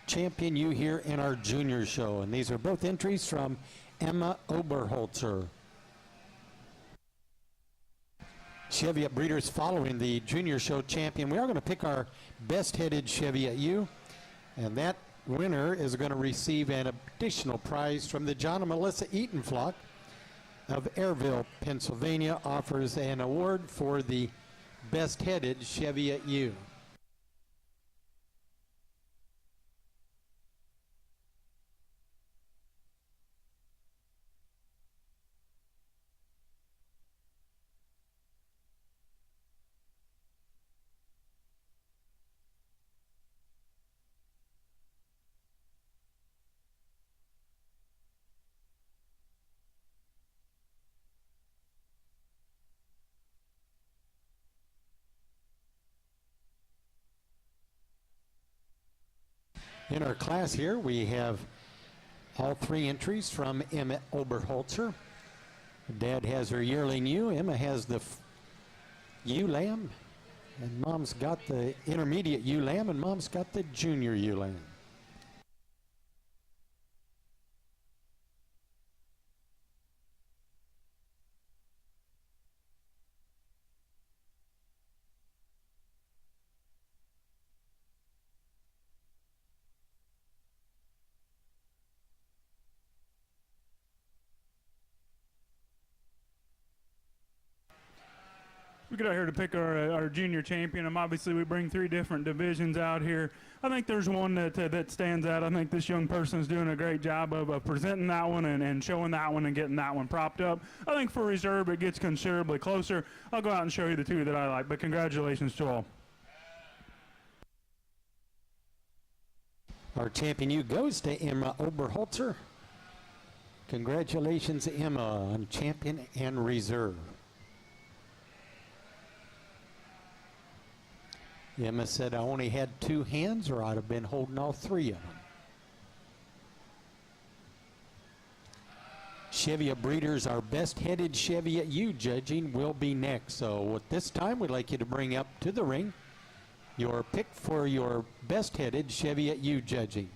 champion ewe here in our junior show. And these are both entries from Emma Oberholzer. Cheviot breeders following the junior show champion. We are going to pick our best-headed Cheviot ewe. And that winner is going to receive an additional prize from the John and Melissa Eaton flock of Airville, Pennsylvania, offers an award for the best-headed Cheviot ewe. In our class here, we have all 3 entries from Emma Oberholzer. Dad has her yearling ewe. Emma has the ewe lamb, and Mom's got the intermediate ewe lamb, and Mom's got the junior ewe lamb. We get out here to pick our junior champion. Obviously, we bring 3 different divisions out here. I think there's one that stands out. I think this young person is doing a great job of presenting that one and showing that one and getting that one propped up. I think for reserve, it gets considerably closer. I'll go out and show you the 2 that I like, but congratulations to all. Our champion ewe goes to Emma Oberholzer. Congratulations, Emma, on champion and reserve. Emma said, I only had 2 hands, or I'd have been holding all 3 of them. Cheviot breeders, our best-headed Cheviot ewe judging will be next. So at this time, we'd like you to bring up to the ring your pick for your best-headed Cheviot ewe judging.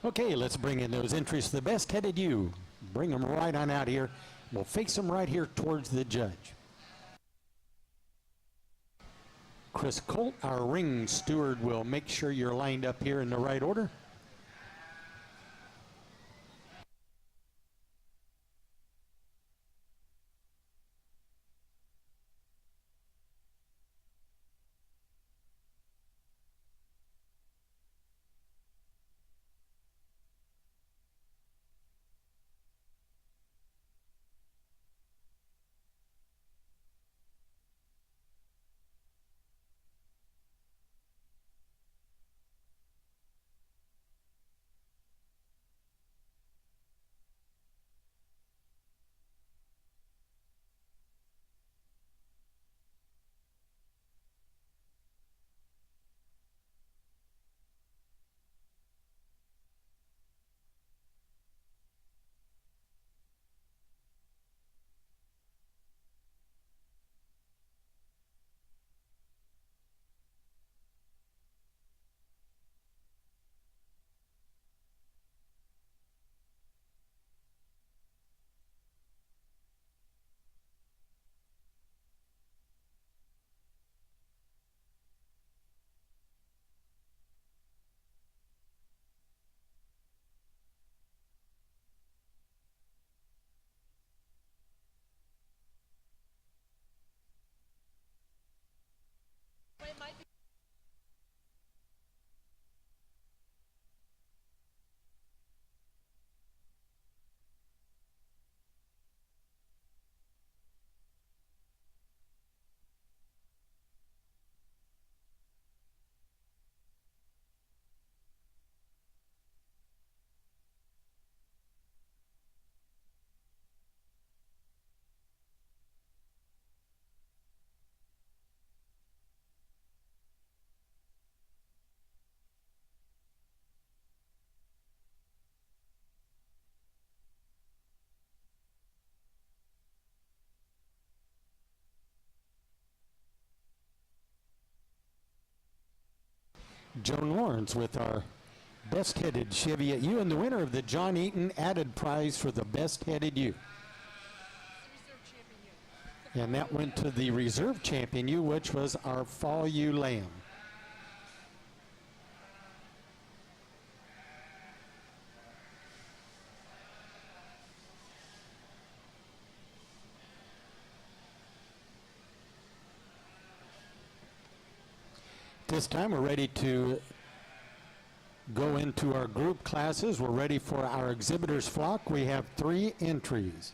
Okay, let's bring in those entries to the best-headed ewe. Bring them right on out here. We'll face them right here towards the judge. Chris Colt, our ring steward, will make sure you're lined up here in the right order. Joan Lawrence with our best-headed Cheviot ewe and the winner of the John Eaton added prize for the best-headed ewe. And that went to the reserve champion ewe, which was our fall ewe lamb. This time we're ready to go into our group classes. We're ready for our exhibitors flock. We have 3 entries.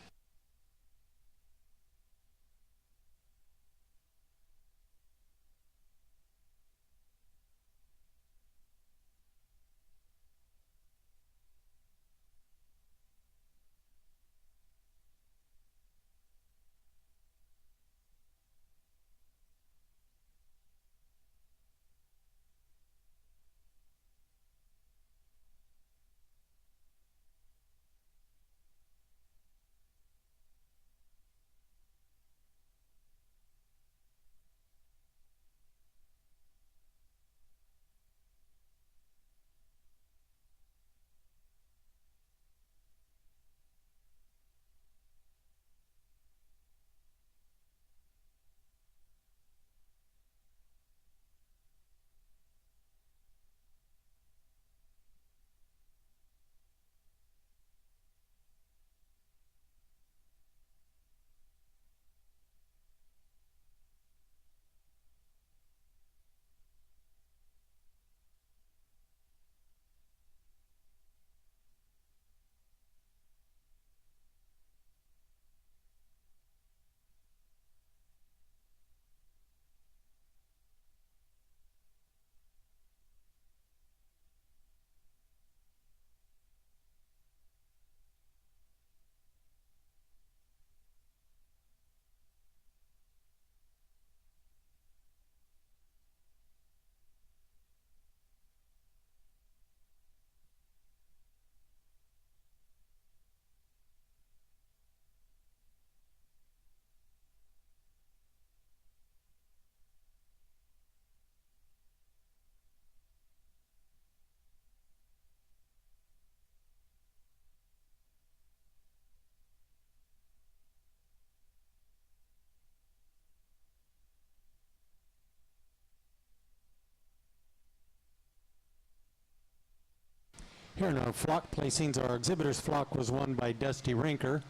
Here in our flock placings, our exhibitor's flock was won by Dusty Rinker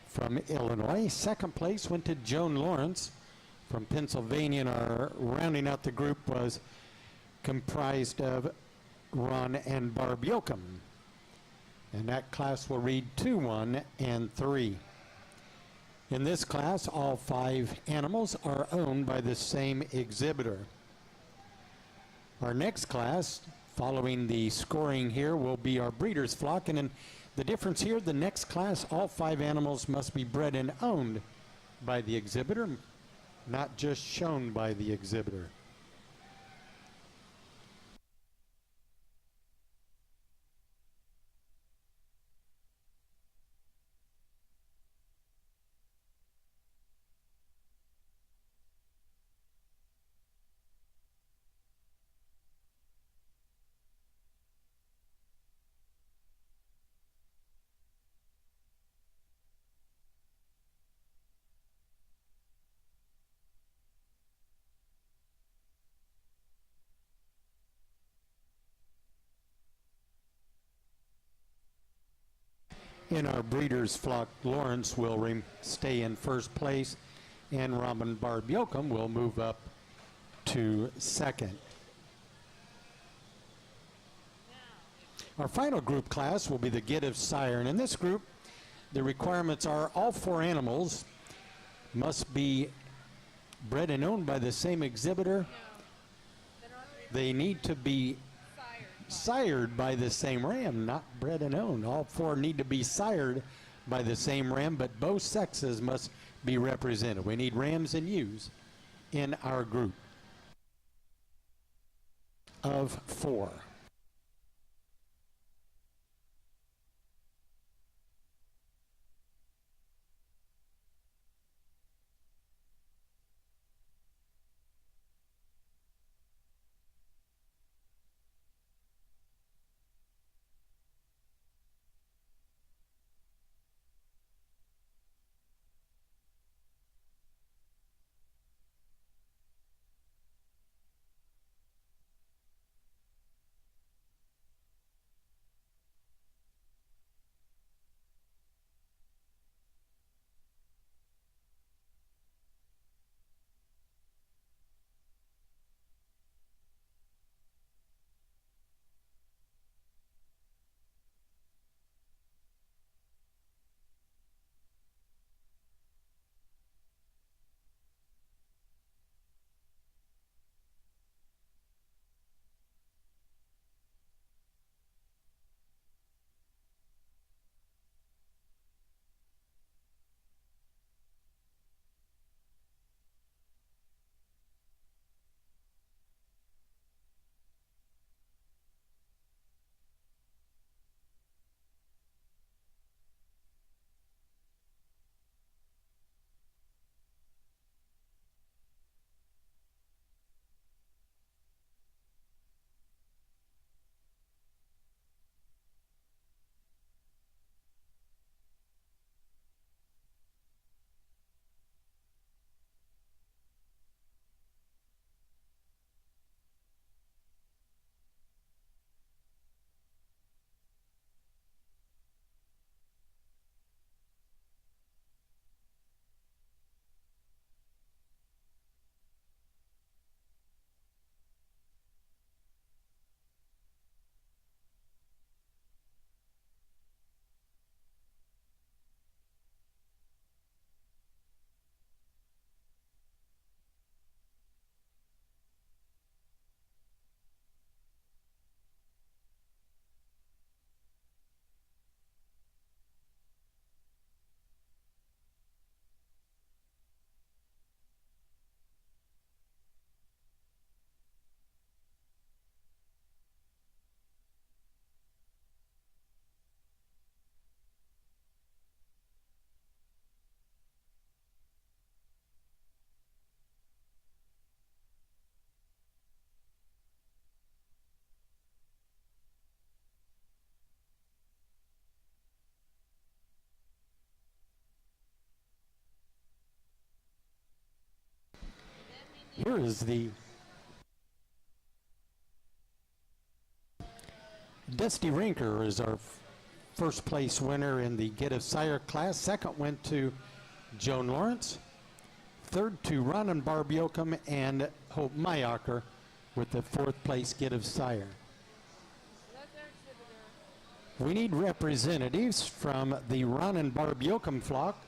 from Illinois. Second place went to Joan Lawrence from Pennsylvania, and our rounding out the group was comprised of Ron and Barb Yoakum. And that class will read 2, 1, and 3. In this class, all 5 animals are owned by the same exhibitor. Our next class, following the scoring here, will be our breeder's flock. And in the difference here, the next class, all 5 animals must be bred and owned by the exhibitor, not just shown by the exhibitor. In our breeder's flock, Lawrence will stay in first place, and Robin Barb Yoakum will move up to second. Our final group class will be the Get of Sire, and in this group, the requirements are all 4 animals must be bred and owned by the same exhibitor. They need to be sired by the same ram, not bred and owned. All 4 need to be sired by the same ram, but both sexes must be represented. We need rams and ewes in our group of 4. Here is Dusty Rinker is our first place winner in the Get of Sire class. Second went to Joan Lawrence. Third to Ron and Barb Yoakum, and Hope Mayacher with the fourth place Get of Sire. We need representatives from the Ron and Barb Yoakum flock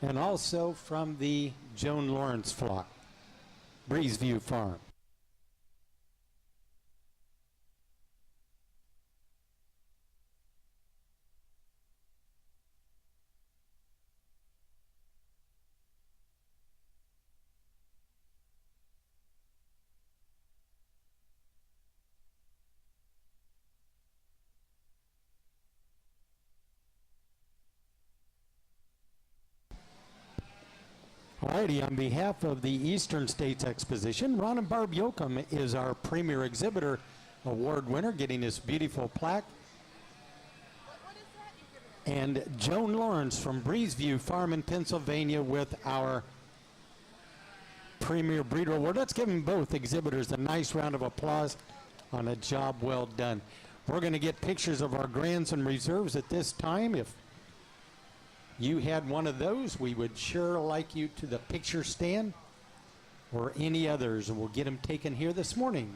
and also from the Joan Lawrence flock, Breezeview Farm. Alrighty, on behalf of the Eastern States Exposition, Ron and Barb Yoakum is our Premier Exhibitor Award winner, getting this beautiful plaque. What is that exhibitor? And Joan Lawrence from Breezeview Farm in Pennsylvania with our Premier Breeder Award. Let's give them both exhibitors a nice round of applause on a job well done. We're going to get pictures of our grands and reserves at this time. If you had one of those, we would sure like you to the picture stand or any others, and we'll get them taken here this morning.